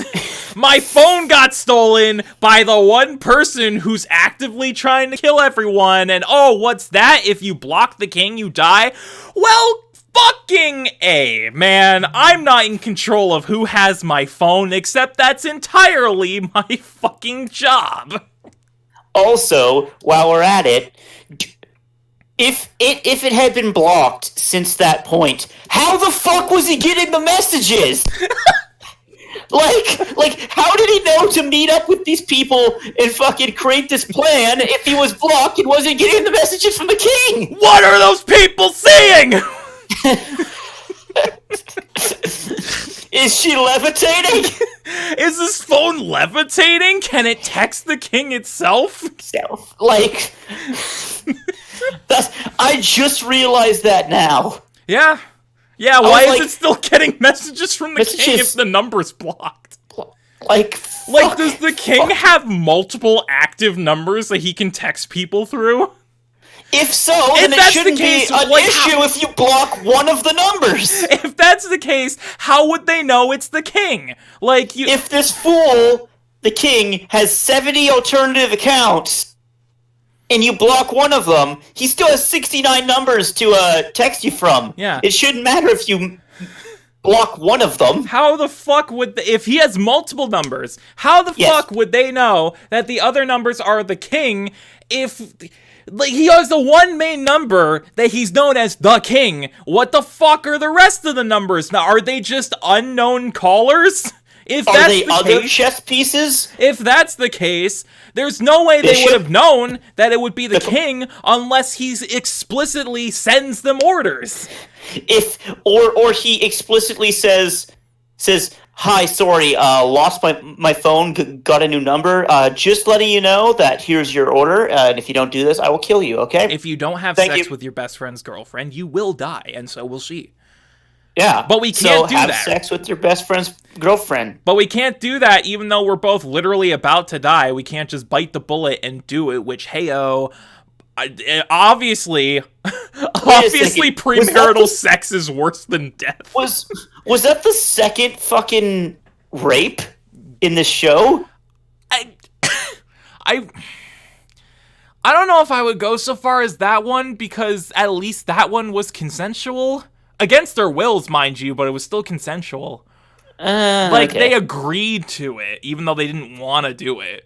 My phone got stolen by the one person who's actively trying to kill everyone, and oh, what's that? If you block the king, you die? Well, fucking A, man. I'm not in control of who has my phone, except that's entirely my fucking job. Also, while we're at it, if it had been blocked since that point, how the fuck was he getting the messages? like, how did he know to meet up with these people and fucking create this plan if he was blocked and wasn't getting the messages from the king? What are those people seeing? Is she levitating? Is this phone levitating? Can it text the king itself? Like, I just realized that now. Yeah. Yeah, why is it still getting messages from the king if the number's blocked? Like, does the king have multiple active numbers that he can text people through? If so, then it shouldn't be an issue if you block one of the numbers. If that's the case, how would they know it's the king? If this fool, the king, has 70 alternative accounts, and you block one of them, he still has 69 numbers to text you from. Yeah. It shouldn't matter if you block one of them. How the fuck would if he has multiple numbers, how the fuck would they know that the other numbers are the king if... he has the one main number that he's known as the king. What the fuck are the rest of the numbers? Now, are they just unknown callers? Are they other chess pieces? If that's the case, there's no way they would have known that it would be the king unless he explicitly sends them orders. Or he explicitly says, "Hi, sorry, lost my phone, got a new number. Just letting you know that here's your order, and if you don't do this, I will kill you, okay? If you don't have sex with your best friend's girlfriend, you will die, and so will she." Yeah. But we can't do that. So have sex with your best friend's girlfriend. But we can't do that even though we're both literally about to die. We can't just bite the bullet and do it, which, hey-oh... Obviously premarital sex is worse than death. Was that the second fucking rape in the show? I don't know if I would go so far as that one, because at least that one was consensual. Against their wills, mind you, but it was still consensual. They agreed to it, even though they didn't want to do it.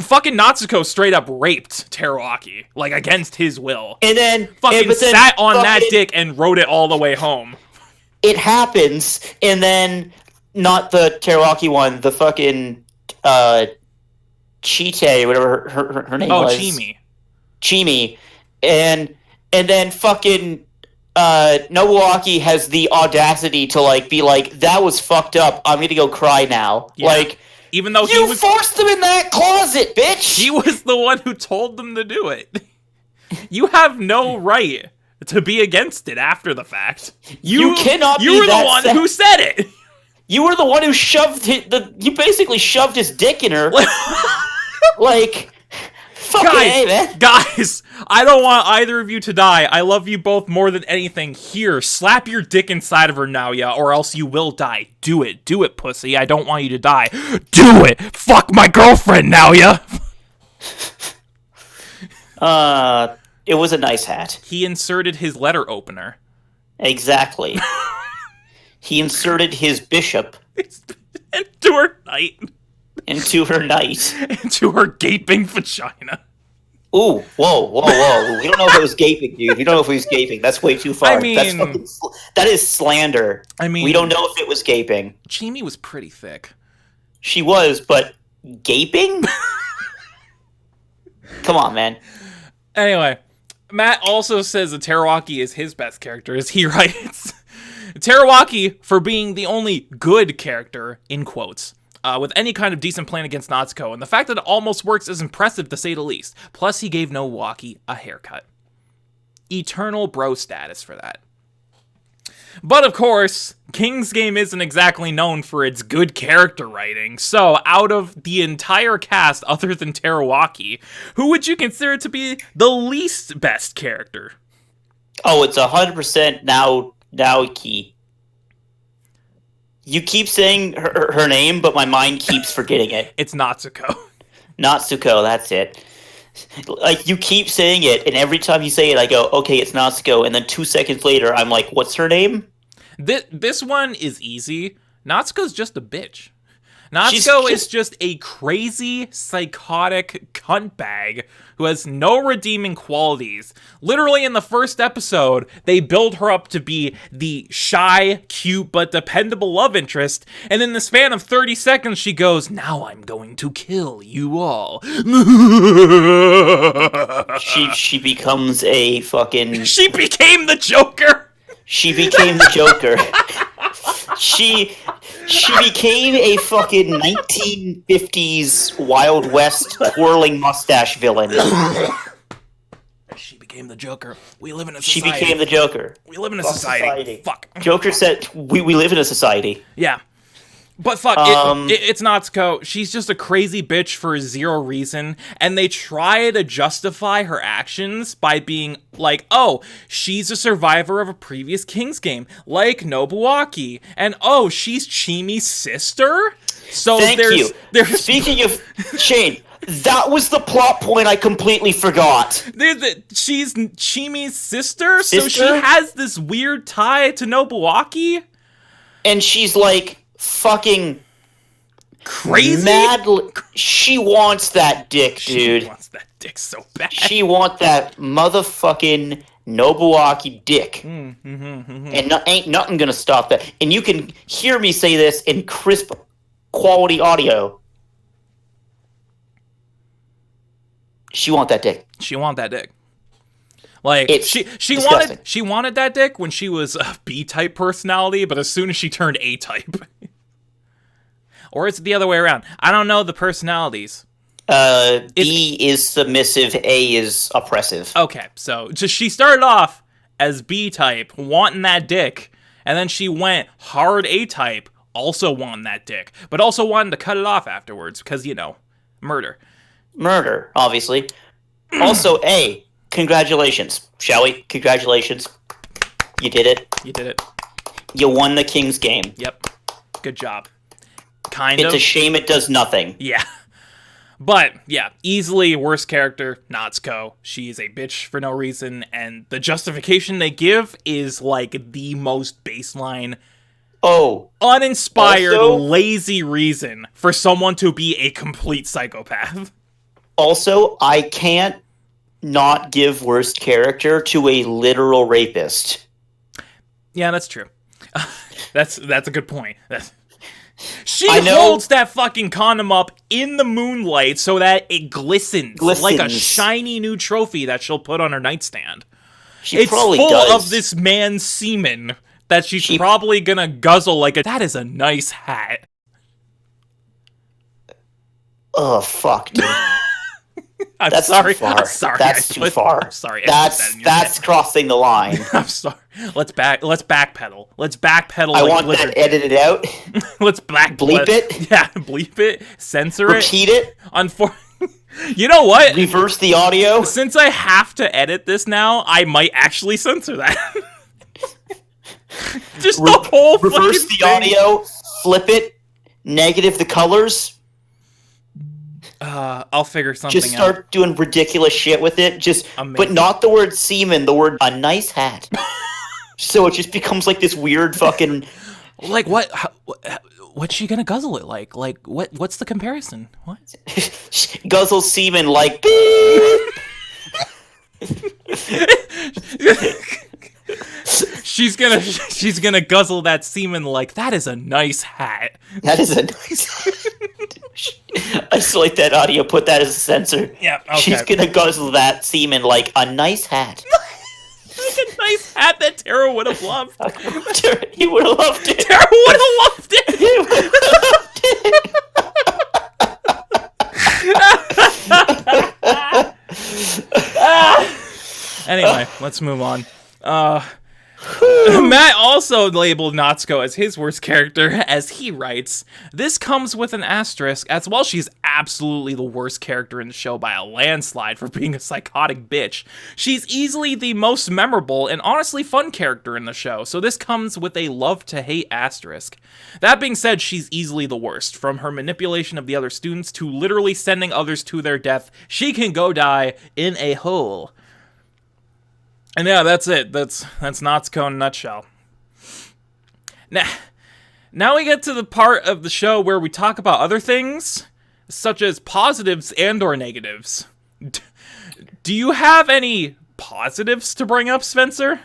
Fucking Natsuko straight up raped Teruaki, against his will. And then... sat on that dick and rode it all the way home. It happens, and then... Not the Teruaki one, the fucking... Chite, whatever her name was. Oh, Chimi. And then fucking... Nobuaki has the audacity to, be like, that was fucked up, I'm gonna go cry now. Yeah. Even though you forced them in that closet, bitch! He was the one who told them to do it. You have no right to be against it after the fact. You cannot. You were the one who said it. You were the one who you basically shoved his dick in her. Guys, I don't want either of you to die. I love you both more than anything. Here, slap your dick inside of her, Naoya, or else you will die. Do it, pussy. I don't want you to die. Do it. Fuck my girlfriend, Naoya. It was a nice hat. He inserted his letter opener. Exactly. He inserted his bishop into her night. Into her night. Into her gaping vagina. Ooh, whoa. We don't know if it was gaping, dude. We don't know if it was gaping. That's way too far. I mean... that is slander. I mean... We don't know if it was gaping. Chimi was pretty thick. She was, but gaping? Come on, man. Anyway, Matt also says that Teruaki is his best character, as he writes. Teruaki for being the only good character, in quotes, with any kind of decent plan against Natsuko, and the fact that it almost works is impressive to say the least. Plus, he gave Nobuaki a haircut. Eternal bro status for that. But of course, King's Game isn't exactly known for its good character writing, so out of the entire cast other than Teruaki, who would you consider to be the least best character? Oh, it's 100% Naoki. You keep saying her name, but my mind keeps forgetting it. It's Natsuko. Natsuko, that's it. Like, you keep saying it, and every time you say it, I go, okay, it's Natsuko, and then 2 seconds later, I'm like, what's her name? This one is easy. Natsuko's just a bitch. Natsuko is just a crazy, psychotic cuntbag who has no redeeming qualities. Literally in the first episode, they build her up to be the shy, cute, but dependable love interest, and in the span of 30 seconds, she goes, "Now I'm going to kill you all." She becomes a fucking... She became the Joker! She became the Joker. She became a fucking 1950s Wild West twirling mustache villain. She became the Joker. We live in a society. She became the Joker. We live in a society. Fuck. Joker said, we live in a society. Yeah. But fuck, it's Natsuko. She's just a crazy bitch for zero reason, and they try to justify her actions by being like, oh, she's a survivor of a previous King's Game, like Nobuaki, and oh, she's Chimi's sister? So Thank you. Speaking of Shane, that was the plot point I completely forgot. She's Chimi's sister, so she has this weird tie to Nobuaki? And she's like... fucking crazy. She wants that dick, dude. She wants that dick so bad. She wants that motherfucking Nobuaki dick. And ain't nothing gonna stop that. And you can hear me say this in crisp quality audio. She want that dick. She want that dick. Like, she wanted that dick when she was a B-type personality, but as soon as she turned A-type. Or it's the other way around. I don't know the personalities. B is submissive, A is oppressive. Okay, so just she started off as B-type, wanting that dick, and then she went hard A-type, also wanting that dick, but also wanting to cut it off afterwards, because, you know, murder. Murder, obviously. Also, A... congratulations, shall we? Congratulations. You did it. You did it. You won the King's Game. Yep. Good job. It's a shame it does nothing. Yeah. But, yeah, easily worst character, Natsuko. She is a bitch for no reason, and the justification they give is, like, the most baseline, uninspired, lazy reason for someone to be a complete psychopath. Also, I can't not give worst character to a literal rapist. Yeah, that's true. That's a good point. She holds that fucking condom up in the moonlight so that it glistens like a shiny new trophy that she'll put on her nightstand. It's full of this man's semen that she's probably gonna guzzle like that is a nice hat. Oh, fuck, dude. That's sorry. Too far. I'm sorry. That's too far. I'm sorry. That's crossing the line. I'm sorry. Let's backpedal. Let's backpedal. I want that edited out. Let's bleep it. Yeah, bleep it. Censor Repeat it. You know what? Reverse the audio. Since I have to edit this now, I might actually censor that. Just the whole reverse the audio. Flip it. Negative the colors. I'll figure something out. Just start doing ridiculous shit with it. But not the word semen, the word a nice hat. So it just becomes like this weird fucking... Like, what's she gonna guzzle it like? Like, what's the comparison? What? Guzzle semen like... She's gonna guzzle that semen like, that is a nice hat. That is a nice hat. Isolate that audio, put that as a censor. Yeah, okay. She's gonna guzzle that semen like a nice hat. Like a nice hat that Tara would have loved. He would have loved it. Tara would have loved it. He would have loved it. Anyway, let's move on. Matt also labeled Natsuko as his worst character, as he writes, "This comes with an asterisk, as well she's absolutely the worst character in the show by a landslide for being a psychotic bitch. She's easily the most memorable and honestly fun character in the show, so this comes with a love-to-hate asterisk. That being said, she's easily the worst. From her manipulation of the other students to literally sending others to their death, she can go die in a hole." And yeah, that's it. That's Natsuko in a nutshell. Now we get to the part of the show where we talk about other things, such as positives and or negatives. Do you have any positives to bring up, Spencer?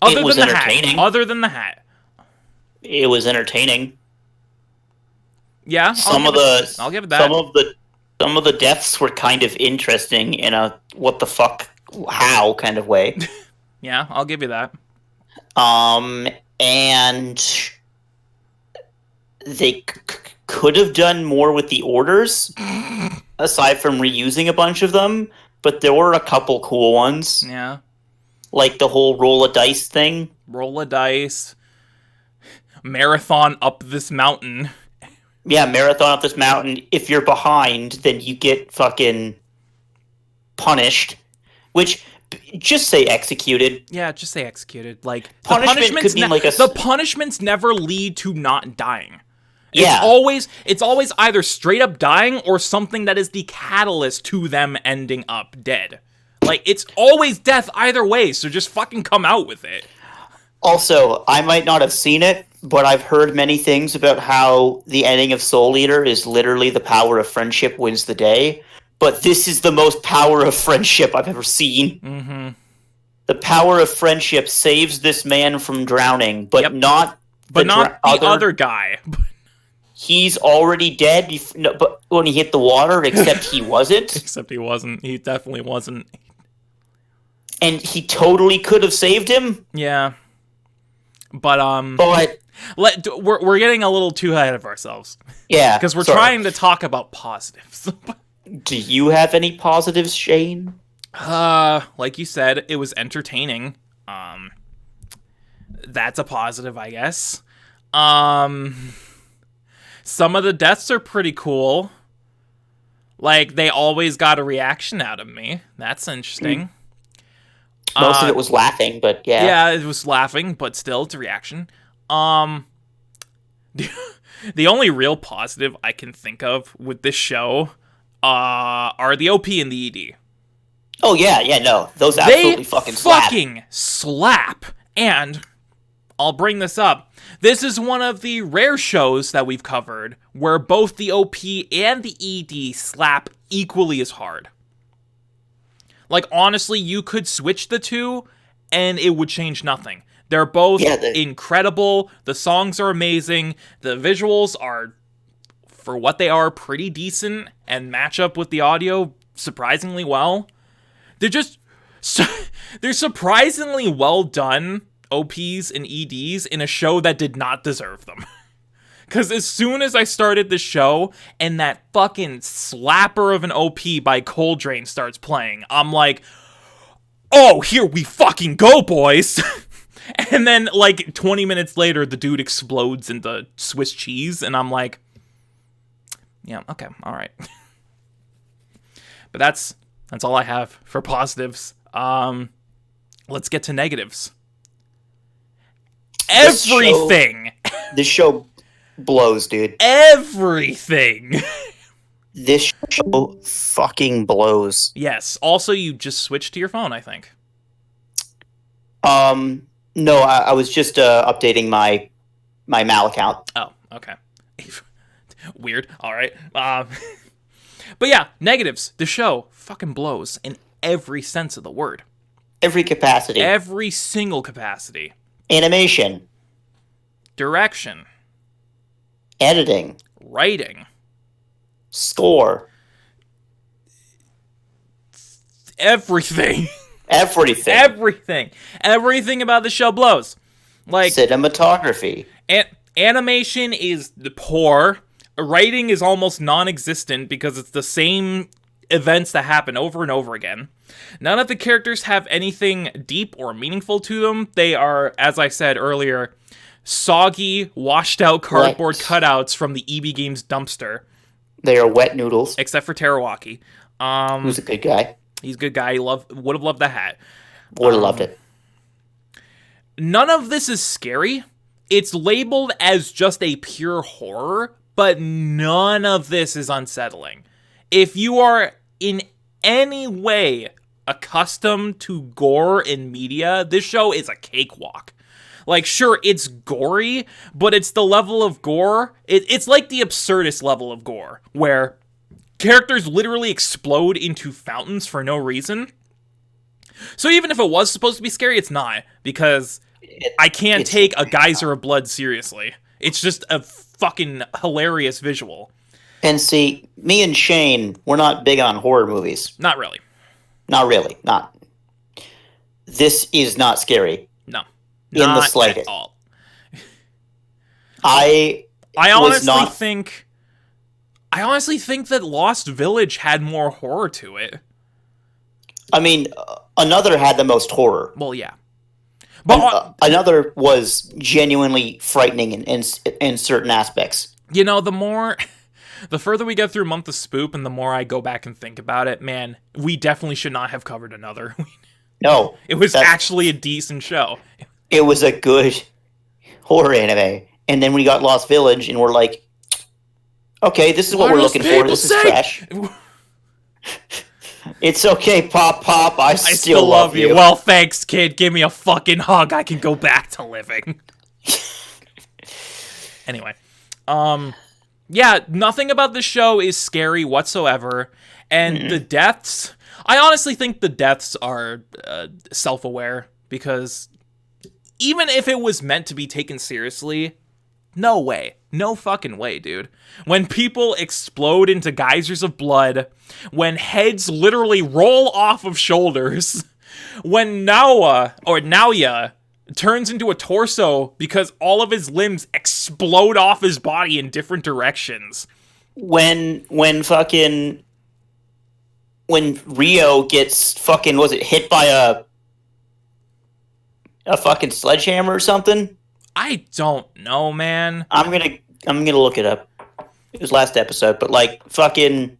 It was entertaining. Other than the hat. It was entertaining. Yeah, I'll give it that. Some of the deaths were kind of interesting in a what the fuck, how kind of way. Yeah, I'll give you that. And they could have done more with the orders, aside from reusing a bunch of them, but there were a couple cool ones. Yeah. Like the whole roll a dice thing. Roll a dice. Marathon up this mountain. Yeah, marathon up this mountain. If you're behind, then you get fucking punished. Which, just say executed. Yeah, just say executed. Like, punishment could mean the punishments never lead to not dying. Yeah. It's always either straight up dying or something that is the catalyst to them ending up dead. Like, it's always death either way, so just fucking come out with it. Also, I might not have seen it, but I've heard many things about how the ending of Soul Eater is literally the power of friendship wins the day. But this is the most power of friendship I've ever seen. Mm-hmm. The power of friendship saves this man from drowning, but not the other guy. He's already dead but when he hit the water, except he wasn't. Except he wasn't. He definitely wasn't. And he totally could have saved him. Yeah. But we're getting a little too ahead of ourselves. Yeah, because we're trying to talk about positives. Do you have any positives, Shane? Like you said, it was entertaining. That's a positive, I guess. Some of the deaths are pretty cool. Like, they always got a reaction out of me. That's interesting. Most of it was laughing, but yeah. Yeah, it was laughing, but still, it's a reaction. The only real positive I can think of with this show are the OP and the ED. Oh, yeah, no. Those absolutely fucking slap. Fucking slap. And I'll bring this up. This is one of the rare shows that we've covered where both the OP and the ED slap equally as hard. Like, honestly, you could switch the two, and it would change nothing. They're both incredible. The songs are amazing. The visuals are, for what they are, pretty decent, and match up with the audio surprisingly well. They're surprisingly well done OPs and EDs in a show that did not deserve them. Because as soon as I started the show and that fucking slapper of an OP by Cold Drain starts playing, I'm like, oh, here we fucking go, boys. And then, like, 20 minutes later, the dude explodes into Swiss cheese, and I'm like, yeah, okay, all right. But that's all I have for positives. Let's get to negatives. Everything! This show blows, dude. Everything. This show fucking blows. Yes. Also, you just switched to your phone, I think. No, I was just updating my Mal account. Oh, okay. Weird. All right. But yeah, negatives. The show fucking blows in every sense of the word. Every capacity. Every single capacity. Animation. Direction. editing, writing, score, everything. everything. Everything about the show blows. Like, cinematography. Animation is poor. Writing is almost non-existent because it's the same events that happen over and over again. None of the characters have anything deep or meaningful to them. They are, as I said earlier, soggy, washed-out cardboard cutouts from the EB Games dumpster. They are wet noodles. Except for Terawaki. Who's a good guy. He's a good guy. Would have loved the hat. Would have loved it. None of this is scary. It's labeled as just a pure horror, but none of this is unsettling. If you are in any way accustomed to gore in media, this show is a cakewalk. Like, sure, it's gory, but it's the level of gore. It's like the absurdist level of gore, where characters literally explode into fountains for no reason. So even if it was supposed to be scary, it's not, because I can't take a geyser of blood seriously. It's just a fucking hilarious visual. And see, me and Shane, we're not big on horror movies. Not really. Not really. Not. This is not scary. No. In the slightest. At all. I honestly think that Lost Village had more horror to it. I mean, Another had the most horror. Well, yeah. But Another was genuinely frightening in certain aspects. You know, the further we get through Month of Spoop and the more I go back and think about it, man, we definitely should not have covered Another. No. It was actually a decent show. It was a good horror anime. And then we got Lost Village and we're like, okay, this is what we're looking for. This is trash. It's okay, Pop. I still love you. Well, thanks, kid. Give me a fucking hug. I can go back to living. Anyway. Yeah, nothing about the show is scary whatsoever. And the deaths... I honestly think the deaths are self-aware. Because even if it was meant to be taken seriously... No way. No fucking way, dude. When people explode into geysers of blood, when heads literally roll off of shoulders, when Naoya turns into a torso because all of his limbs explode off his body in different directions. When Rio gets hit by a fucking sledgehammer or something? I don't know, man. I'm gonna look it up. It was last episode, but like fucking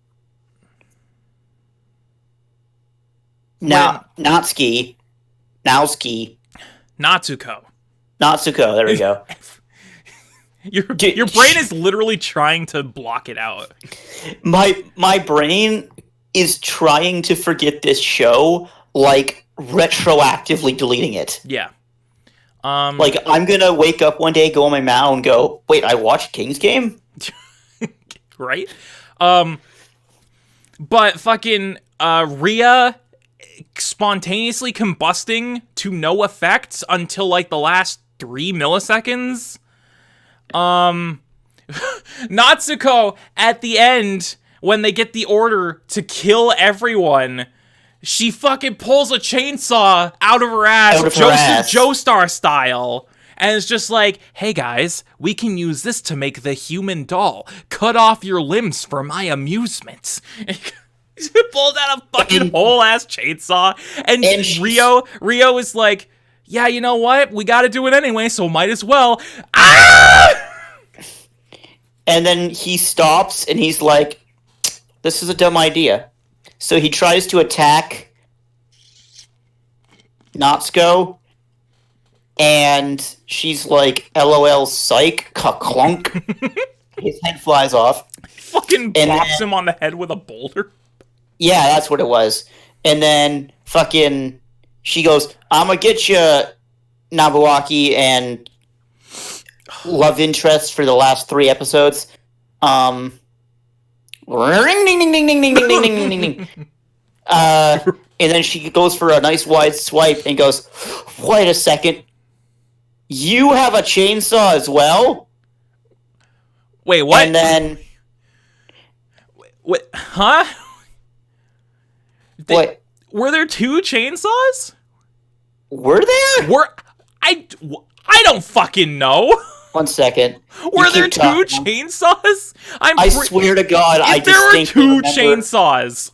Natsuko. There we go. Your brain is literally trying to block it out. My brain is trying to forget this show, like retroactively deleting it. Yeah. Like, I'm gonna wake up one day, go on my MAO, and go, wait, I watched King's Game? Right? But fucking Rhea spontaneously combusting to no effect until, like, the last 3 milliseconds. Natsuko, at the end, when they get the order to kill everyone... She fucking pulls a chainsaw out of her ass, Joestar style, and it's just like, hey guys, we can use this to make the human doll. Cut off your limbs for my amusement. She pulls out a fucking whole-ass chainsaw, and Rio is like, yeah, you know what? We gotta do it anyway, so might as well. Ah! And then he stops, and he's like, this is a dumb idea. So he tries to attack Natsuko, and she's like, LOL, psych, ka-clunk. His head flies off. Fucking pops him on the head with a boulder. Yeah, that's what it was. And then fucking she goes, I'm gonna get you, Nobuaki, and love interest for the last 3 episodes. Ring, ding, ding, ding, ding, ding, ding, ding, ding, ding, ding. And then she goes for a nice wide swipe and goes, wait a second. You have a chainsaw as well? Wait, what? And then... Wait, huh? What? Were there 2 chainsaws? Were there? I don't fucking know. 1 second. Were there 2 chainsaws? I swear to God, there were 2 chainsaws.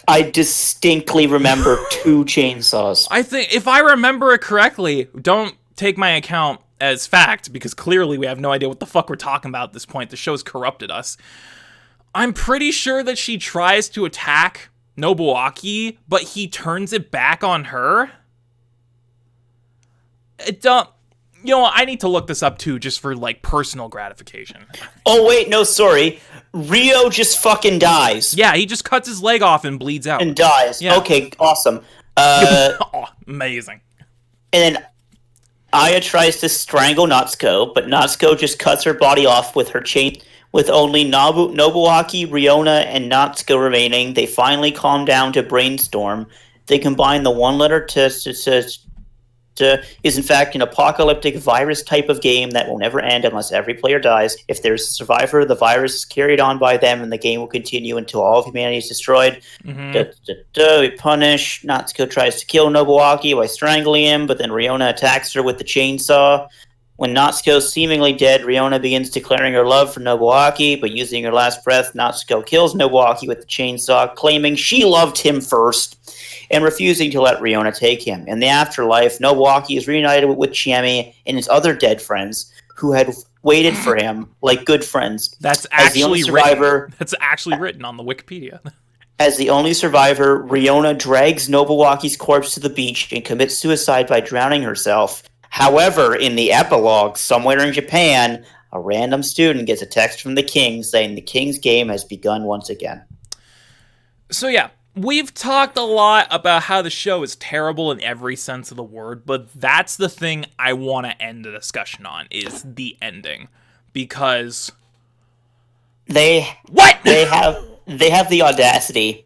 I distinctly remember 2 chainsaws. I think, if I remember it correctly, don't take my account as fact, because clearly we have no idea what the fuck we're talking about at this point. The show's corrupted us. I'm pretty sure that she tries to attack Nobuaki, but he turns it back on her. You know what, I need to look this up too, just for, like, personal gratification. Oh, wait, no, sorry. Ryo just fucking dies. Yeah, he just cuts his leg off and bleeds out. And dies. Yeah. Okay, awesome. Oh, amazing. And then Aya tries to strangle Natsuko, but Natsuko just cuts her body off with her chain. With only Nobuaki, Riona, and Natsuko remaining, they finally calm down to brainstorm. They combine the one-letter is in fact an apocalyptic virus type of game that will never end unless every player dies. If there's a survivor, the virus is carried on by them and the game will continue until all of humanity is destroyed. We punish. Natsuko tries to kill Nobuaki by strangling him, but then Riona attacks her with the chainsaw. When Natsuko's seemingly dead, Riona begins declaring her love for Nobuaki, but using her last breath, Natsuko kills Nobuaki with the chainsaw, claiming she loved him first, and refusing to let Riona take him. In the afterlife, Nobuaki is reunited with Chiemi and his other dead friends, who had waited for him like good friends. That's actually written. That's actually written on the Wikipedia. As the only survivor, Riona drags Nobuaki's corpse to the beach and commits suicide by drowning herself. However, in the epilogue, somewhere in Japan, a random student gets a text from the king saying the king's game has begun once again. So yeah, we've talked a lot about how the show is terrible in every sense of the word, but that's the thing I want to end the discussion on, is the ending. Because... They have the audacity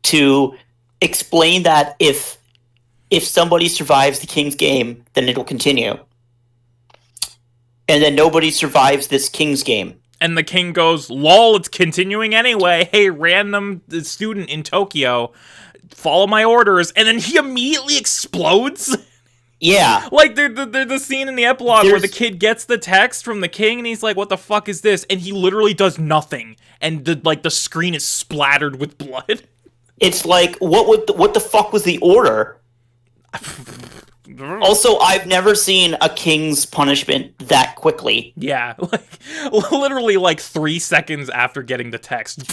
to explain that if somebody survives the king's game, then it'll continue. And then nobody survives this king's game. And the king goes, lol, it's continuing anyway. Hey, random student in Tokyo, follow my orders. And then he immediately explodes. Yeah. Like, there's the scene in the epilogue where the kid gets the text from the king, and he's like, what the fuck is this? And he literally does nothing. And the screen is splattered with blood. It's like, what the fuck was the order? Also, I've never seen a king's punishment that quickly. Yeah, like literally like 3 seconds after getting the text.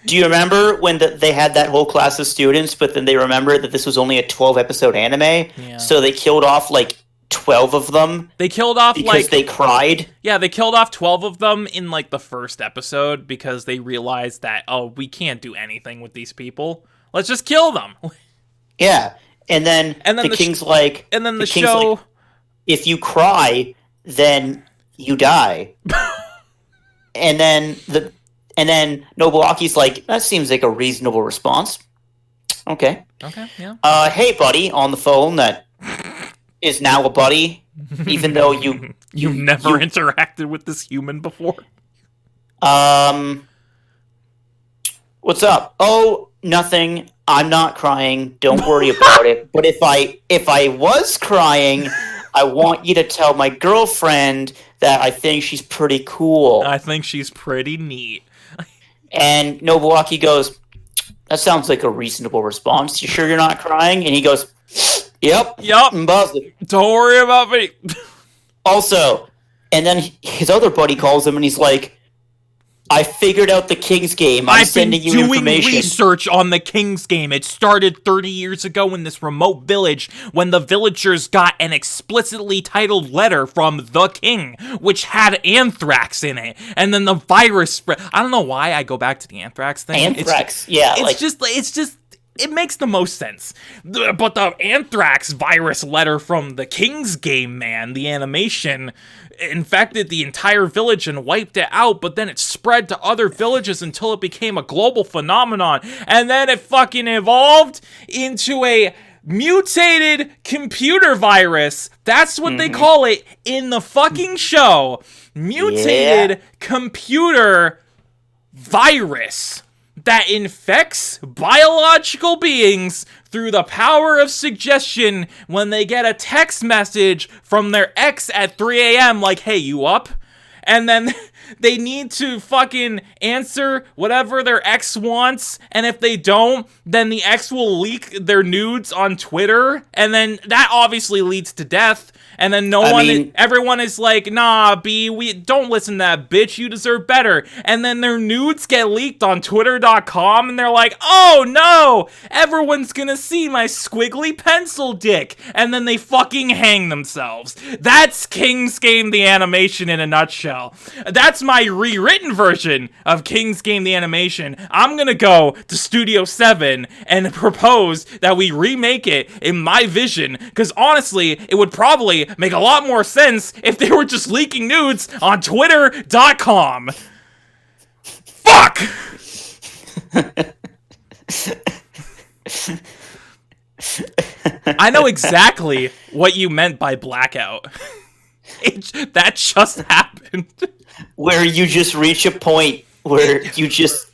Do you remember when they had that whole class of students, but then they remembered that this was only a 12-episode anime? Yeah. So they killed off like 12 of them. They killed off because they cried. Yeah, they killed off 12 of them in like the first episode because they realized that, oh, we can't do anything with these people. Let's just kill them. Yeah. And then the king's like... And then the show... Like, if you cry, then you die. and then Nobuaki's like, that seems like a reasonable response. Okay. Okay, yeah. Hey, buddy, on the phone that is now a buddy, even though You've never interacted with this human before? What's up? Oh, nothing. I'm not crying. Don't worry about it. But if I was crying, I want you to tell my girlfriend that I think she's pretty cool. I think she's pretty neat. And Nobuaki goes, that sounds like a reasonable response. You sure you're not crying? And he goes, Yep. I'm buzzing. Don't worry about me. Also, and then his other buddy calls him and he's like, I figured out the King's game. I'm sending you information. I've been doing research on the King's game. It started 30 years ago in this remote village when the villagers got an explicitly titled letter from the King, which had anthrax in it. And then the virus spread. I don't know why I go back to the anthrax thing. Anthrax, It makes the most sense. But the anthrax virus letter from the King's game, man, the animation, infected the entire village and wiped it out, but then it spread to other villages until it became a global phenomenon. And then it fucking evolved into a mutated computer virus. That's what they call it in the fucking show. Mutated computer virus that infects biological beings through the power of suggestion when they get a text message from their ex at 3 a.m. like, hey, you up? And then they need to fucking answer whatever their ex wants, and if they don't, then the ex will leak their nudes on Twitter, and then that obviously leads to death. And then everyone is like, nah, B, we don't listen to that bitch, you deserve better. And then their nudes get leaked on Twitter.com, and they're like, oh no, everyone's gonna see my squiggly pencil dick. And then they fucking hang themselves. That's King's Game the animation in a nutshell. That's my rewritten version of King's Game the animation. I'm gonna go to Studio 7 and propose that we remake it in my vision, because honestly, it would probably make a lot more sense if they were just leaking nudes on Twitter.com. Fuck! I know exactly what you meant by blackout. That just happened. Where you just reach a point where you just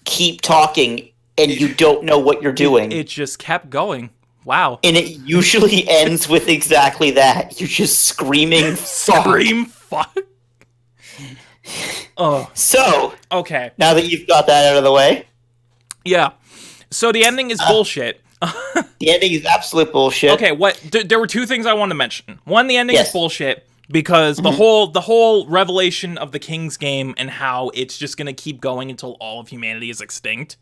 keep talking and you don't know what you're doing. It just kept going. Wow. And it usually ends with exactly that. You're just screaming fuck. Scream fuck? Oh. So, okay. Now that you've got that out of the way. Yeah. So the ending is bullshit. The ending is absolute bullshit. Okay, there were two things I wanted to mention. One, the ending is bullshit because the whole revelation of the King's Game and how it's just going to keep going until all of humanity is extinct.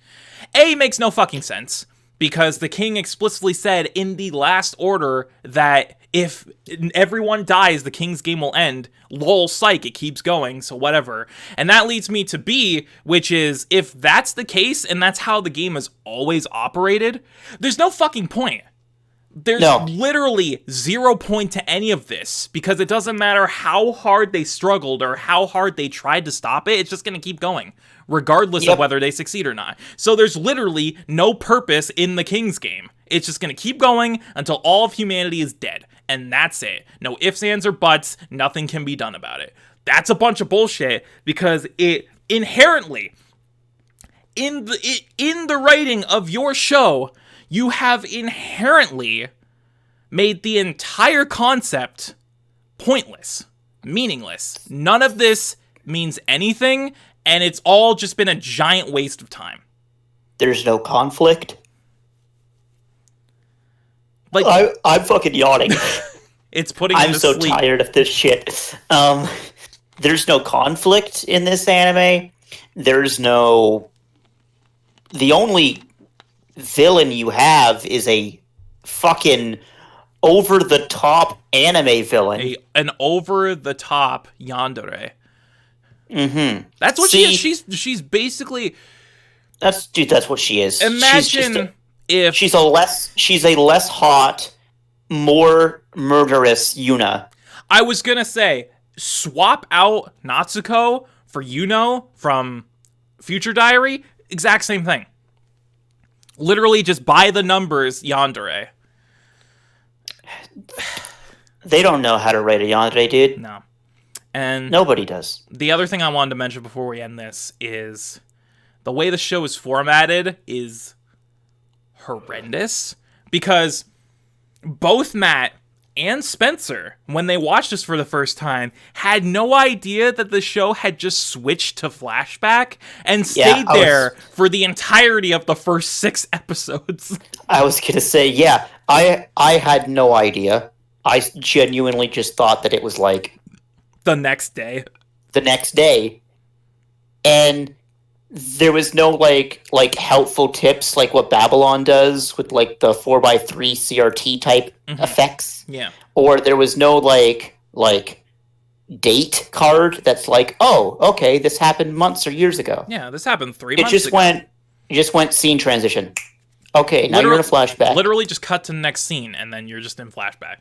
Makes no fucking sense. Because the king explicitly said in the last order that if everyone dies, the King's Game will end. Lol, psych, it keeps going, so whatever. And that leads me to B, which is, if that's the case, and that's how the game has always operated, there's no fucking point. There's literally 0 point to any of this, because it doesn't matter how hard they struggled or how hard they tried to stop it, it's just going to keep going, regardless of whether they succeed or not. So there's literally no purpose in the King's Game. It's just going to keep going until all of humanity is dead, and that's it. No ifs, ands, or buts, nothing can be done about it. That's a bunch of bullshit, because it inherently, in the writing of your show, you have inherently made the entire concept pointless, meaningless. None of this means anything, and it's all just been a giant waste of time. There's no conflict? Like, I'm fucking yawning. It's putting me to sleep. I'm so tired of this shit. There's no conflict in this anime. There's no... The only villain you have is a fucking over-the-top anime villain. An over-the-top yandere. Mm-hmm. That's what she is. She's basically... That's what she is. Imagine if... She's a less hot, more murderous Yuna. I was gonna say, swap out Natsuko for Yuno from Future Diary, exact same thing. Literally just by the numbers yandere. They don't know how to write a yandere, dude. No. And nobody does. The other thing I wanted to mention before we end this is the way the show is formatted is horrendous, because both Matt and Spencer, when they watched this for the first time, had no idea that the show had just switched to flashback and stayed there for the entirety of the first 6 episodes. I was gonna say, I had no idea. I genuinely just thought that it was like... The next day. And there was no, like helpful tips like what Babylon does with, like, the 4x3 CRT type effects. Yeah. Or there was no, like date card that's like, oh, okay, this happened months or years ago. Yeah, this happened 3 months ago. It just went scene transition. Okay, now you're in a flashback. Literally just cut to the next scene, and then you're just in flashback.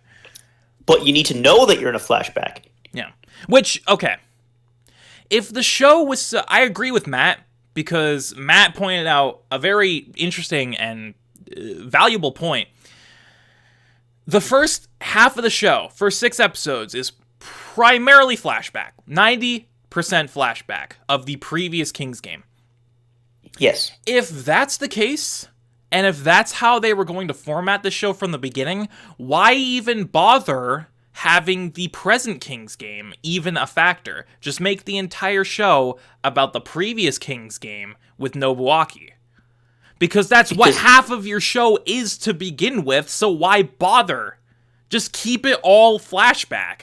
But you need to know that you're in a flashback. Yeah. Which, okay. If the show was... I agree with Matt, because Matt pointed out a very interesting and valuable point. The first half of the show, first 6 episodes, is primarily flashback. 90% flashback of the previous King's game. Yes. If that's the case, and if that's how they were going to format the show from the beginning, why even bother having the present King's game even a factor? Just make the entire show about the previous King's game with Nobuaki. Because that's what half of your show is to begin with, so why bother? Just keep it all flashback.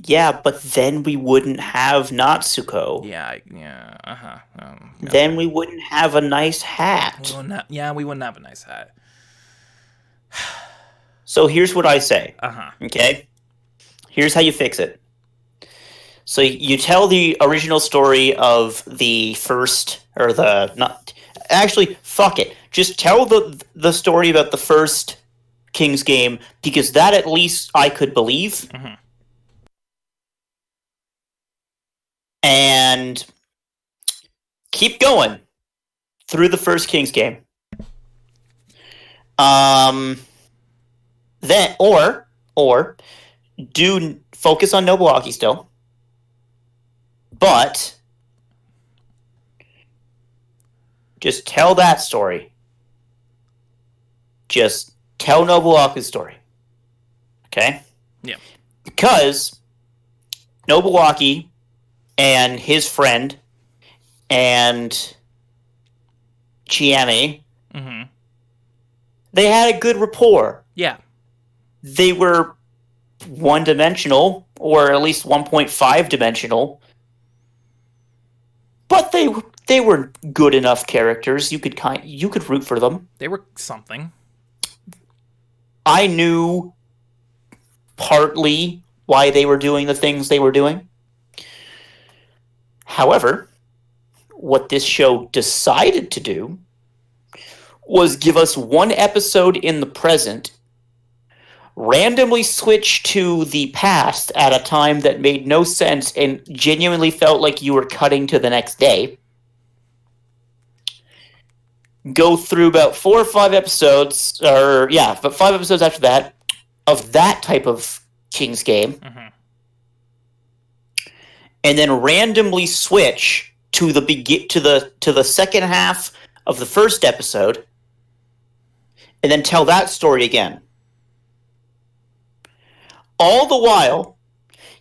Yeah, but then we wouldn't have Natsuko. Then we wouldn't have a nice hat. We wouldn't have a nice hat. So here's what I say. Okay? Here's how you fix it. So you tell the original story of the first, or the, not, actually, fuck it. Just tell the story about the first King's game, because that at least I could believe. And keep going through the first King's game. Then, or do focus on Nobuaki still. But just tell that story. Just tell Nobuaki's story. Okay? Yeah. Because Nobuaki and his friend and G.A.P, they had a good rapport. Yeah. They were one-dimensional, or at least 1.5-dimensional. But they were good enough characters. You could root for them. They were something. I knew partly why they were doing the things they were doing. However, what this show decided to do was give us one episode in the present, randomly switch to the past at a time that made no sense and genuinely felt like you were cutting to the next day. Go through about 4 or 5 episodes, but 5 episodes after that, of that type of King's game. And then randomly switch to the second half of the first episode, and then tell that story again. All the while,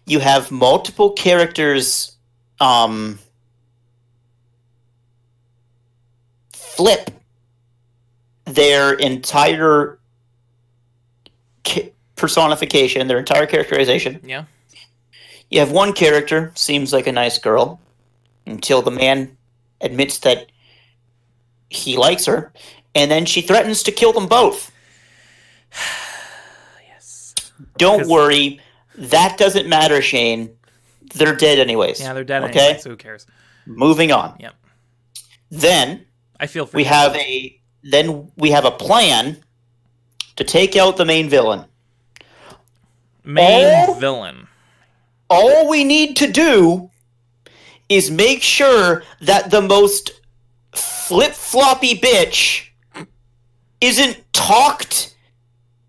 you have multiple characters flip their entire personification, their entire characterization. Yeah. You have one character, seems like a nice girl, until the man admits that he likes her, and then she threatens to kill them both. Yes. Don't worry, that doesn't matter, Shane. They're dead anyways. Yeah, they're dead anyways, so who cares? Moving on. Yep. Then I feel for we have a plan to take out the main villain. Villain. All we need to do is make sure that the most flip-floppy bitch isn't talked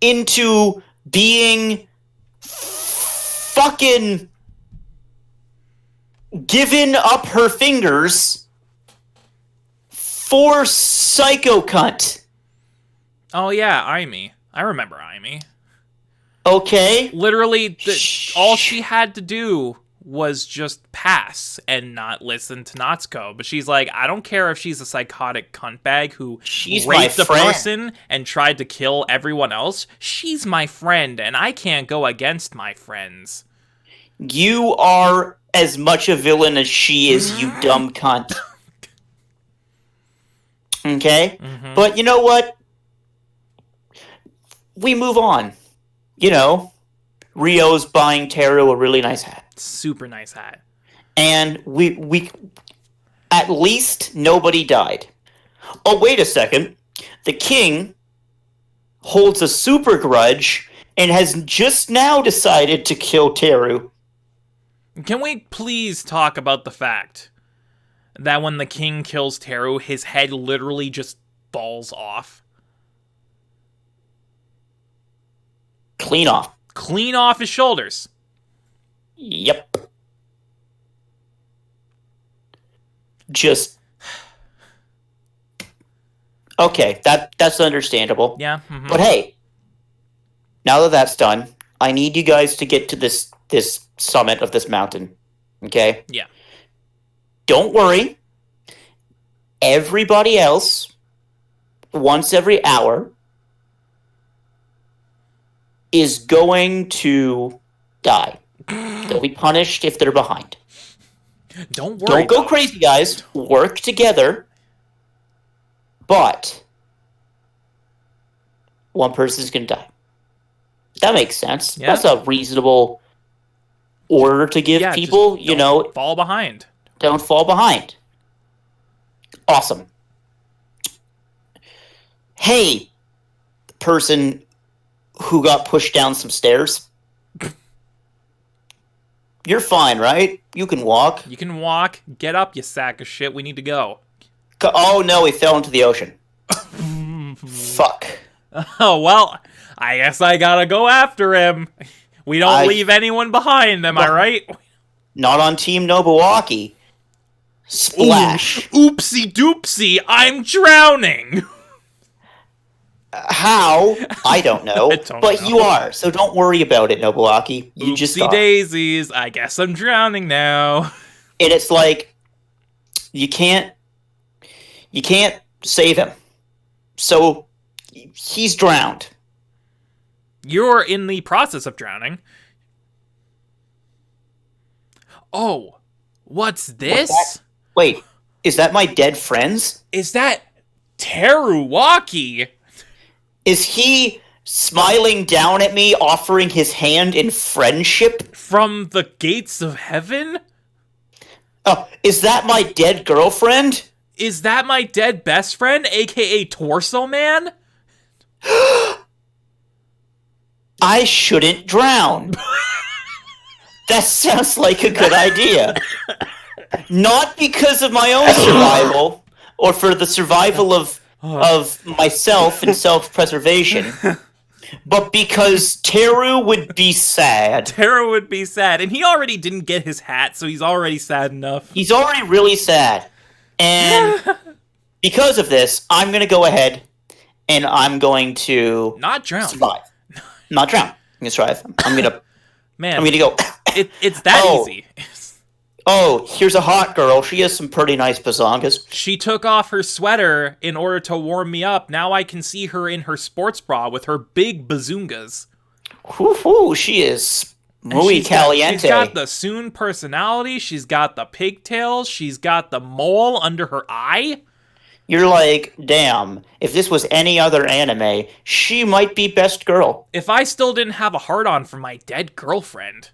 into being fucking given up her fingers for Psycho Cunt. Oh yeah, Aimi. I remember Aimi. Okay. Literally, all she had to do was just pass and not listen to Natsuko. But she's like, I don't care if she's a psychotic cuntbag who raped a person and tried to kill everyone else. She's my friend, and I can't go against my friends. You are as much a villain as she is, you dumb cunt. Okay? But you know what? We move on. You know, Rio's buying Teru a really nice hat. Super nice hat. And we at least nobody died. Oh, wait a second. The king holds a super grudge and has just now decided to kill Teru. Can we please talk about the fact that when the king kills Teru, his head literally just falls off? Clean off. Clean off his shoulders. Yep. Just... Okay, that's understandable. Yeah. Mm-hmm. But hey, now that that's done, I need you guys to get to this summit of this mountain. Okay? Yeah. Don't worry. Everybody else, once every hour, is going to die. They'll be punished if they're behind. Don't worry. Don't go crazy, guys. Work together. But one person's going to die. That makes sense. Yeah. That's a reasonable order to give people. You know, fall behind. Don't fall behind. Awesome. Hey, person who got pushed down some stairs. You're fine, right? You can walk. You can walk. Get up, you sack of shit. We need to go. Oh no, he fell into the ocean. Fuck. Oh, well, I guess I gotta go after him. We don't leave anyone behind, am I right? Not on Team Nobuaki. Splash. Ooh, oopsie doopsie, I'm drowning. How? I don't know. But you are, so don't worry about it, Nobuaki. You just Oopsie daisies, I guess I'm drowning now. And it's like, you can't save him. So, he's drowned. You're in the process of drowning. Oh, what's this? Wait, is that my dead friends? Is that Teruwaki? Is he smiling down at me, offering his hand in friendship? From the gates of heaven? Oh, is that my dead girlfriend? Is that my dead best friend, aka Torso Man? I shouldn't drown. That sounds like a good idea. Not because of my own survival, or for the survival of myself and self-preservation, but because Teru would be sad. Teru would be sad, and he already didn't get his hat, so he's already sad enough. He's already really sad. And because of this, I'm going to go ahead and I'm going to... Not drown. Survive. Not drown. I'm going to survive. I'm going to... Man. I'm going to go... It's that easy. Oh, here's a hot girl. She has some pretty nice bazongas. She took off her sweater in order to warm me up. Now I can see her in her sports bra with her big bazungas. Whoo, she is muy caliente. She's got the Soon personality. She's got the pigtails. She's got the mole under her eye. You're like, damn, if this was any other anime, she might be best girl. If I still didn't have a hard-on for my dead girlfriend...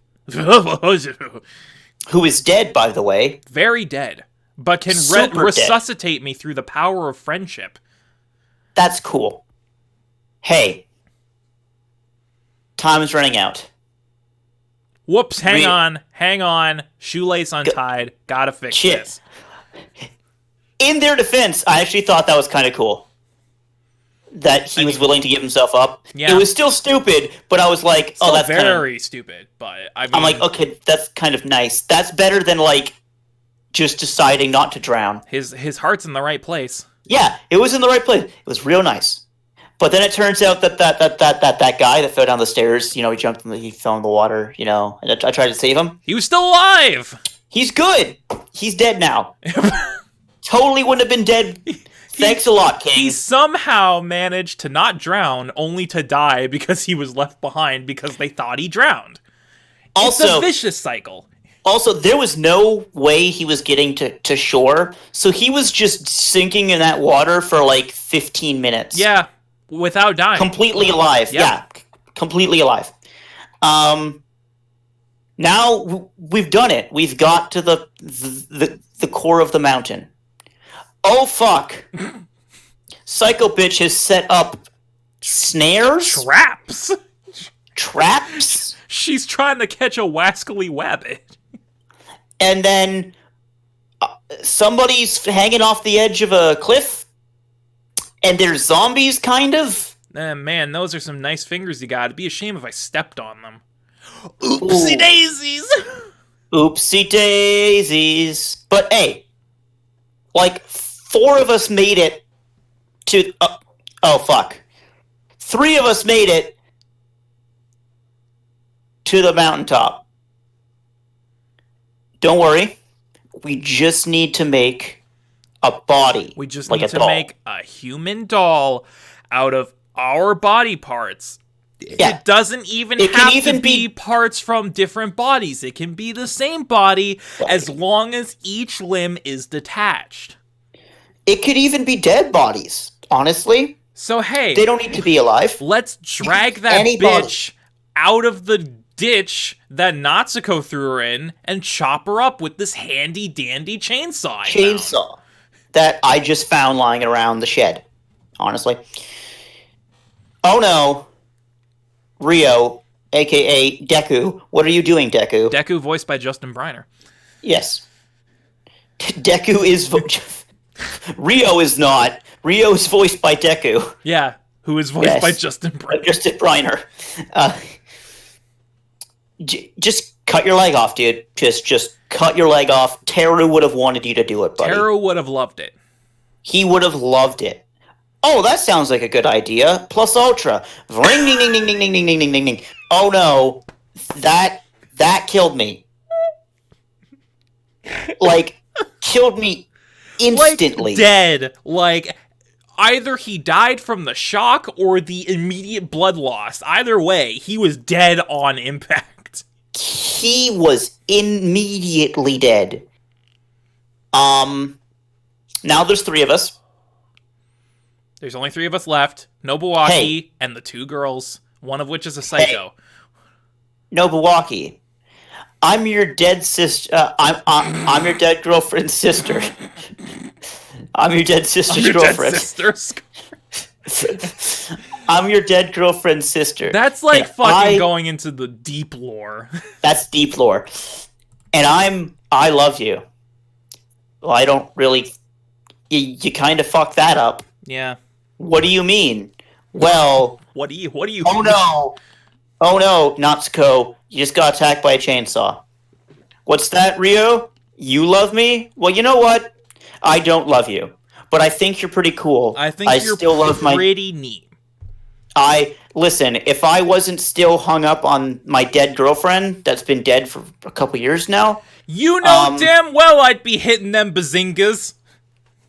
Who is dead, by the way. Very dead. But can resuscitate me through the power of friendship. That's cool. Hey. Time is running out. Whoops, hang on. Shoelace untied. Gotta fix this. In their defense, I actually thought that was kind of cool. That he was willing to give himself up. Yeah. It was still stupid, but I was like, oh, that's very stupid. But I mean, I'm like, okay, that's kind of nice. That's better than like just deciding not to drown. His heart's in the right place. Yeah, it was in the right place. It was real nice. But then it turns out that guy that fell down the stairs, you know, he fell in the water, you know, and I tried to save him. He was still alive. He's good. He's dead now. Totally wouldn't have been dead. Thanks a lot, King. He somehow managed to not drown, only to die because he was left behind because they thought he drowned. It's a vicious cycle. Also, there was no way he was getting to shore, so he was just sinking in that water for like 15 minutes. Yeah, without dying. Completely alive. Yep. Yeah, completely alive. Now we've done it. We've got to the core of the mountain. Oh, fuck. Psycho Bitch has set up snares? Traps? She's trying to catch a wascally wabbit. And then somebody's hanging off the edge of a cliff. And there's zombies, kind of. Man, those are some nice fingers you got. It'd be a shame if I stepped on them. Oopsie daisies! Oopsie daisies. But hey, like, 4 of us made it to... oh, fuck. 3 of us made it to the mountaintop. Don't worry. We just need to make a body. We just need to make a human doll out of our body parts. Yeah. It doesn't even have to be parts from different bodies. It can be the same body as long as each limb is detached. It could even be dead bodies, honestly. So, hey. They don't need to be alive. Let's drag that bitch out of the ditch that Natsuko threw her in and chop her up with this handy-dandy chainsaw. That I just found lying around the shed, honestly. Oh, no. Rio, a.k.a. Deku. What are you doing, Deku? Deku, voiced by Justin Briner. Yes. Deku is... Rio is not. Rio is voiced by Deku. Yeah, who is voiced by Justin Briner. Justin Briner. Just cut your leg off, dude. Just cut your leg off. Teru would have wanted you to do it, buddy. Teru would have loved it. He would have loved it. Oh, that sounds like a good idea. Plus Ultra. Ring, ding, ding, ding, ding, ding, ding, ding, ding, ding, ding. Oh, no. That killed me. Like, killed me instantly. Like, dead. Like, either he died from the shock or the immediate blood loss. Either way, he was dead on impact. He was immediately dead. Now there's 3 of us. There's only 3 of us left. Nobuaki and the 2 girls, one of which is a psycho. Hey. Nobuaki, I'm your dead sister. I'm your dead girlfriend's sister. I'm your dead sister's girlfriend. I'm your dead girlfriend's sister. That's like fucking going into the deep lore. That's deep lore. And I love you. Well, I don't really... You kind of fucked that up. Yeah. What do you mean? Well... What do you Oh no! Oh no, Natsuko. You just got attacked by a chainsaw. What's that, Rio? You love me? Well, you know what? I don't love you. But I think you're pretty cool. I think you're still pretty neat. Listen, if I wasn't still hung up on my dead girlfriend that's been dead for a couple years now... You know damn well I'd be hitting them bazingas.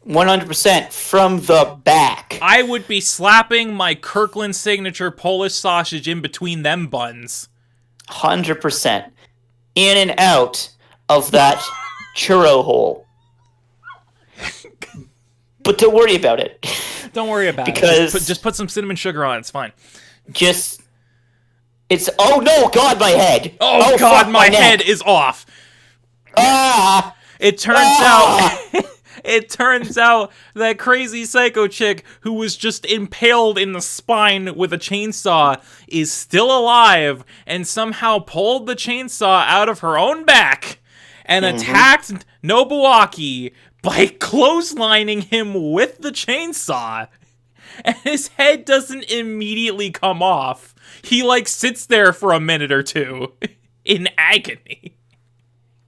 100% from the back. I would be slapping my Kirkland signature Polish sausage in between them buns. 100%. In and out of that churro hole. But don't worry about it. Don't worry about it. Just put some cinnamon sugar on. It's fine. Oh no, God, my head. Oh God, my head is off. It turns out that crazy psycho chick who was just impaled in the spine with a chainsaw is still alive and somehow pulled the chainsaw out of her own back and attacked Nobuaki by clotheslining him with the chainsaw. And his head doesn't immediately come off. He, sits there for a minute or two in agony.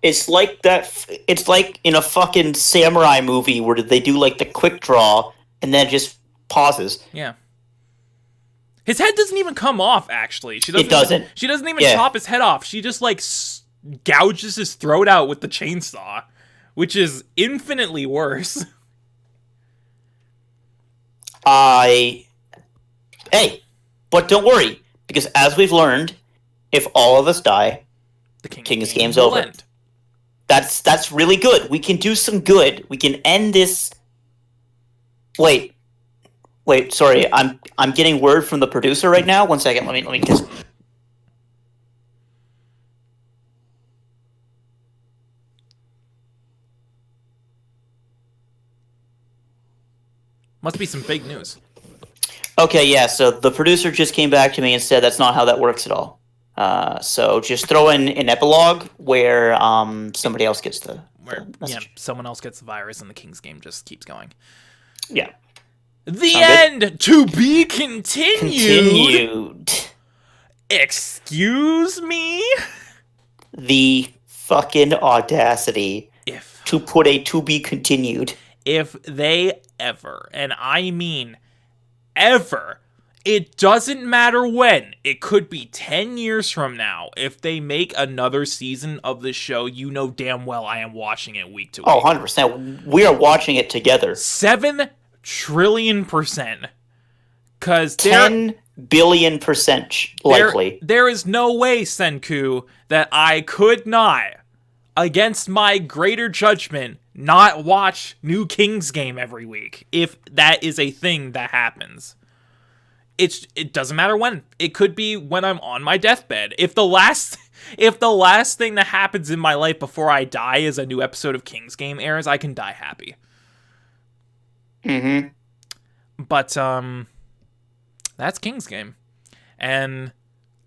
It's like it's like in a fucking samurai movie where they do, the quick draw and then it just pauses. Yeah. His head doesn't even come off, actually. She doesn't even chop his head off. She just, gouges his throat out with the chainsaw, which is infinitely worse. Hey, but don't worry, because as we've learned, if all of us die, the King's Game's over. End. That's really good. We can do some good. We can end this. Wait, sorry. I'm getting word from the producer right now. 1 second. Let me just. Must be some big news. Okay, yeah, so the producer just came back to me and said that's not how that works at all. So just throw in an epilogue where somebody else gets the someone else gets the virus and the King's Game just keeps going. Yeah. The end! To be continued! Excuse me? The fucking audacity to put a to be continued. If they ever, and I mean ever, it doesn't matter when, it could be 10 years from now, if they make another season of this show, you know damn well I am watching it week to week. Oh, 100%. We are watching it together. 7 trillion %. Because 10 billion % likely. There is no way, Senku, that I could not, against my greater judgment, not watch New King's Game every week, if that is a thing that happens. It doesn't matter when. It could be when I'm on my deathbed. If the last thing that happens in my life before I die is a new episode of King's Game airs, I can die happy. Mm-hmm. But that's King's Game. And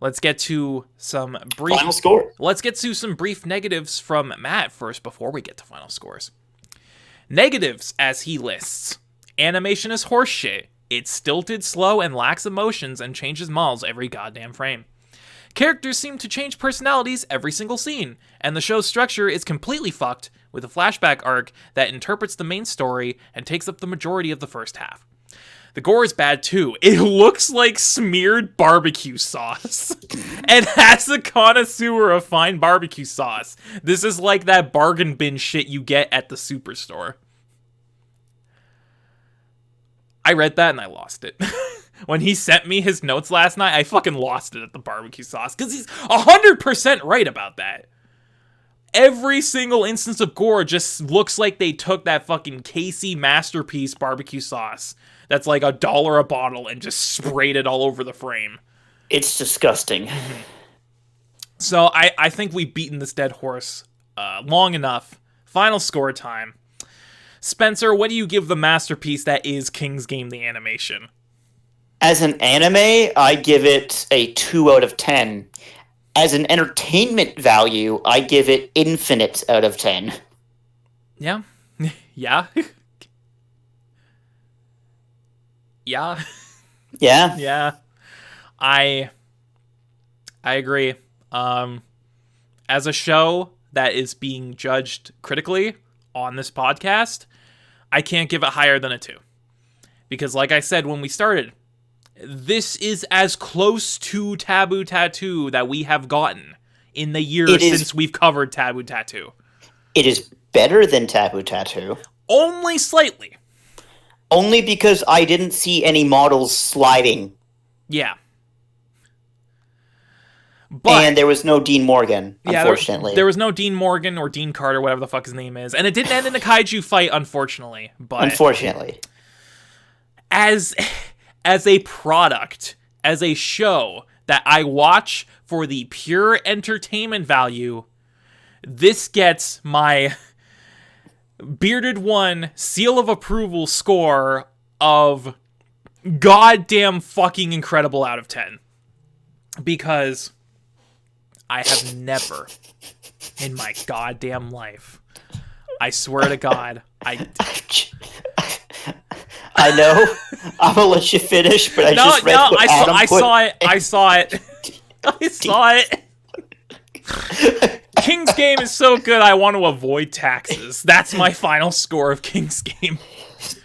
let's get to some brief final score. Let's get to some brief negatives from Matt first before we get to final scores. Negatives, as he lists. Animation is horseshit. It's stilted, slow, and lacks emotions and changes models every goddamn frame. Characters seem to change personalities every single scene, and the show's structure is completely fucked with a flashback arc that interprets the main story and takes up the majority of the first half. The gore is bad too. It looks like smeared barbecue sauce. And as a connoisseur of fine barbecue sauce, this is like that bargain bin shit you get at the superstore. I read that and I lost it. When he sent me his notes last night, I fucking lost it at the barbecue sauce. Because he's 100% right about that. Every single instance of gore just looks like they took that fucking Casey Masterpiece barbecue sauce that's like $1 a bottle and just sprayed it all over the frame. It's disgusting. So I think we've beaten this dead horse long enough. Final score time. Spencer, what do you give the masterpiece that is King's Game, the animation? As an anime, I give it a 2 out of 10. As an entertainment value, I give it infinite out of 10. Yeah. Yeah. Yeah. Yeah. Yeah. I agree. As a show that is being judged critically on this podcast, I can't give it higher than a 2. Because like I said when we started, this is as close to Taboo Tattoo that we have gotten in the years since we've covered Taboo Tattoo. It is better than Taboo Tattoo. Only slightly. Only because I didn't see any models sliding. Yeah. But, and there was no Dean Morgan, unfortunately. There was no Dean Morgan or Dean Carter, whatever the fuck his name is. And it didn't end in a kaiju fight, unfortunately. But unfortunately. As a product, as a show that I watch for the pure entertainment value, this gets my Bearded One seal of approval score of goddamn fucking incredible out of 10. Because I have never in my goddamn life, I swear to God, I know. I'm gonna let you finish, but I saw it. King's Game is so good, I want to avoid taxes. That's my final score of King's Game.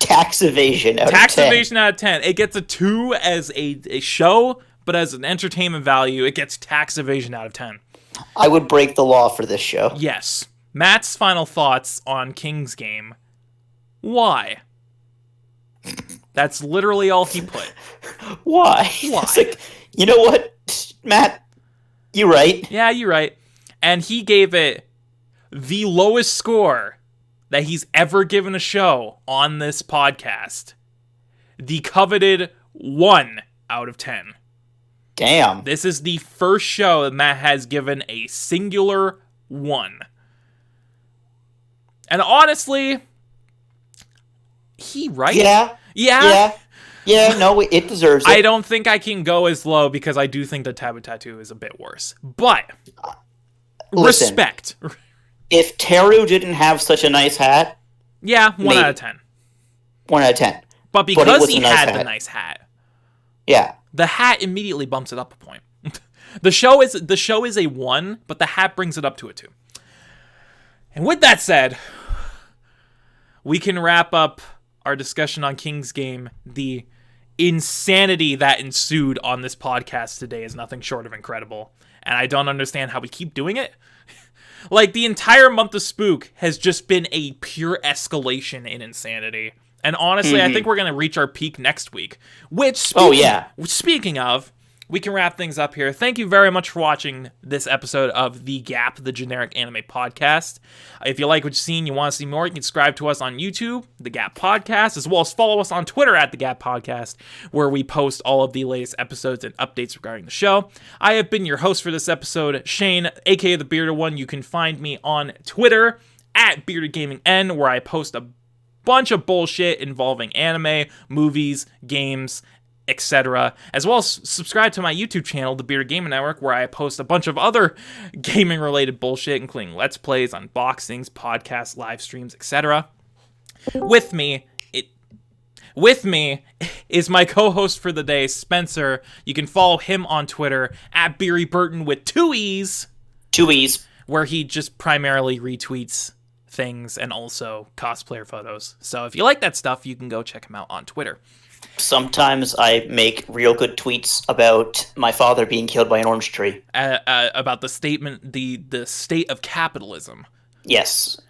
Tax evasion out of 10. Tax evasion out of 10. It gets a 2 as a show, but as an entertainment value, it gets tax evasion out of 10. I would break the law for this show. Yes. Matt's final thoughts on King's Game. Why? That's literally all he put. Why? It's like, you know what, Matt? You're right. Yeah, you're right. And he gave it the lowest score that he's ever given a show on this podcast. The coveted 1 out of 10. Damn. This is the first show that Matt has given a singular 1. And honestly, he right? Yeah, no, it deserves it. I don't think I can go as low because I do think that Taboo Tattoo is a bit worse. But, listen, respect. If Teru didn't have such a nice hat... Yeah, 1 out of 10. 1 out of 10. But because he had the nice hat. Yeah. The hat immediately bumps it up a point. The show is a 1, but the hat brings it up to a 2. And with that said, we can wrap up our discussion on King's Game. The insanity that ensued on this podcast today is nothing short of incredible. And I don't understand how we keep doing it. Like, the entire month of Spook has just been a pure escalation in insanity. And honestly, I think we're going to reach our peak next week. Which, speaking of, we can wrap things up here. Thank you very much for watching this episode of The G.A.P, the generic anime podcast. If you like what you've seen, you want to see more, you can subscribe to us on YouTube, The G.A.P Podcast, as well as follow us on Twitter at The G.A.P Podcast, where we post all of the latest episodes and updates regarding the show. I have been your host for this episode, Shane, aka The Bearded One. You can find me on Twitter at BeardedGamingN, where I post a bunch of bullshit involving anime, movies, games, etc., as well as subscribe to my YouTube channel, The Bearded Gaming Network, where I post a bunch of other gaming-related bullshit, including Let's Plays, unboxings, podcasts, live streams, etc. With me is my co-host for the day, Spencer. You can follow him on Twitter at Beery Burton with 2 E's. 2 E's. Where he just primarily retweets things and also cosplayer photos. So if you like that stuff, you can go check him out on Twitter. Sometimes I make real good tweets about my father being killed by an orange tree. About the statement, the state of capitalism. Yes.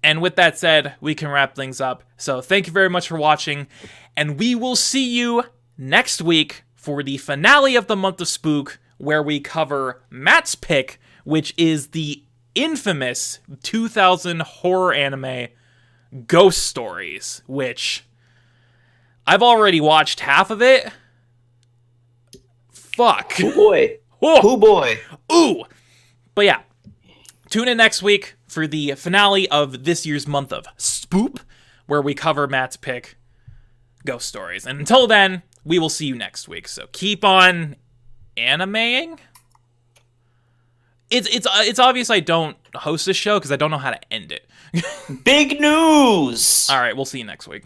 And with that said, we can wrap things up. So thank you very much for watching, and we will see you next week for the finale of the month of Spook, where we cover Matt's pick, which is the infamous 2000 horror anime Ghost Stories, which I've already watched half of it. Fuck. Oh boy. Oh boy. Ooh. But yeah, tune in next week for the finale of this year's month of Spoop, where we cover Matt's pick, Ghost Stories. And until then, we will see you next week. So keep on animeing. It's obvious I don't host this show because I don't know how to end it. Big news! All right, we'll see you next week.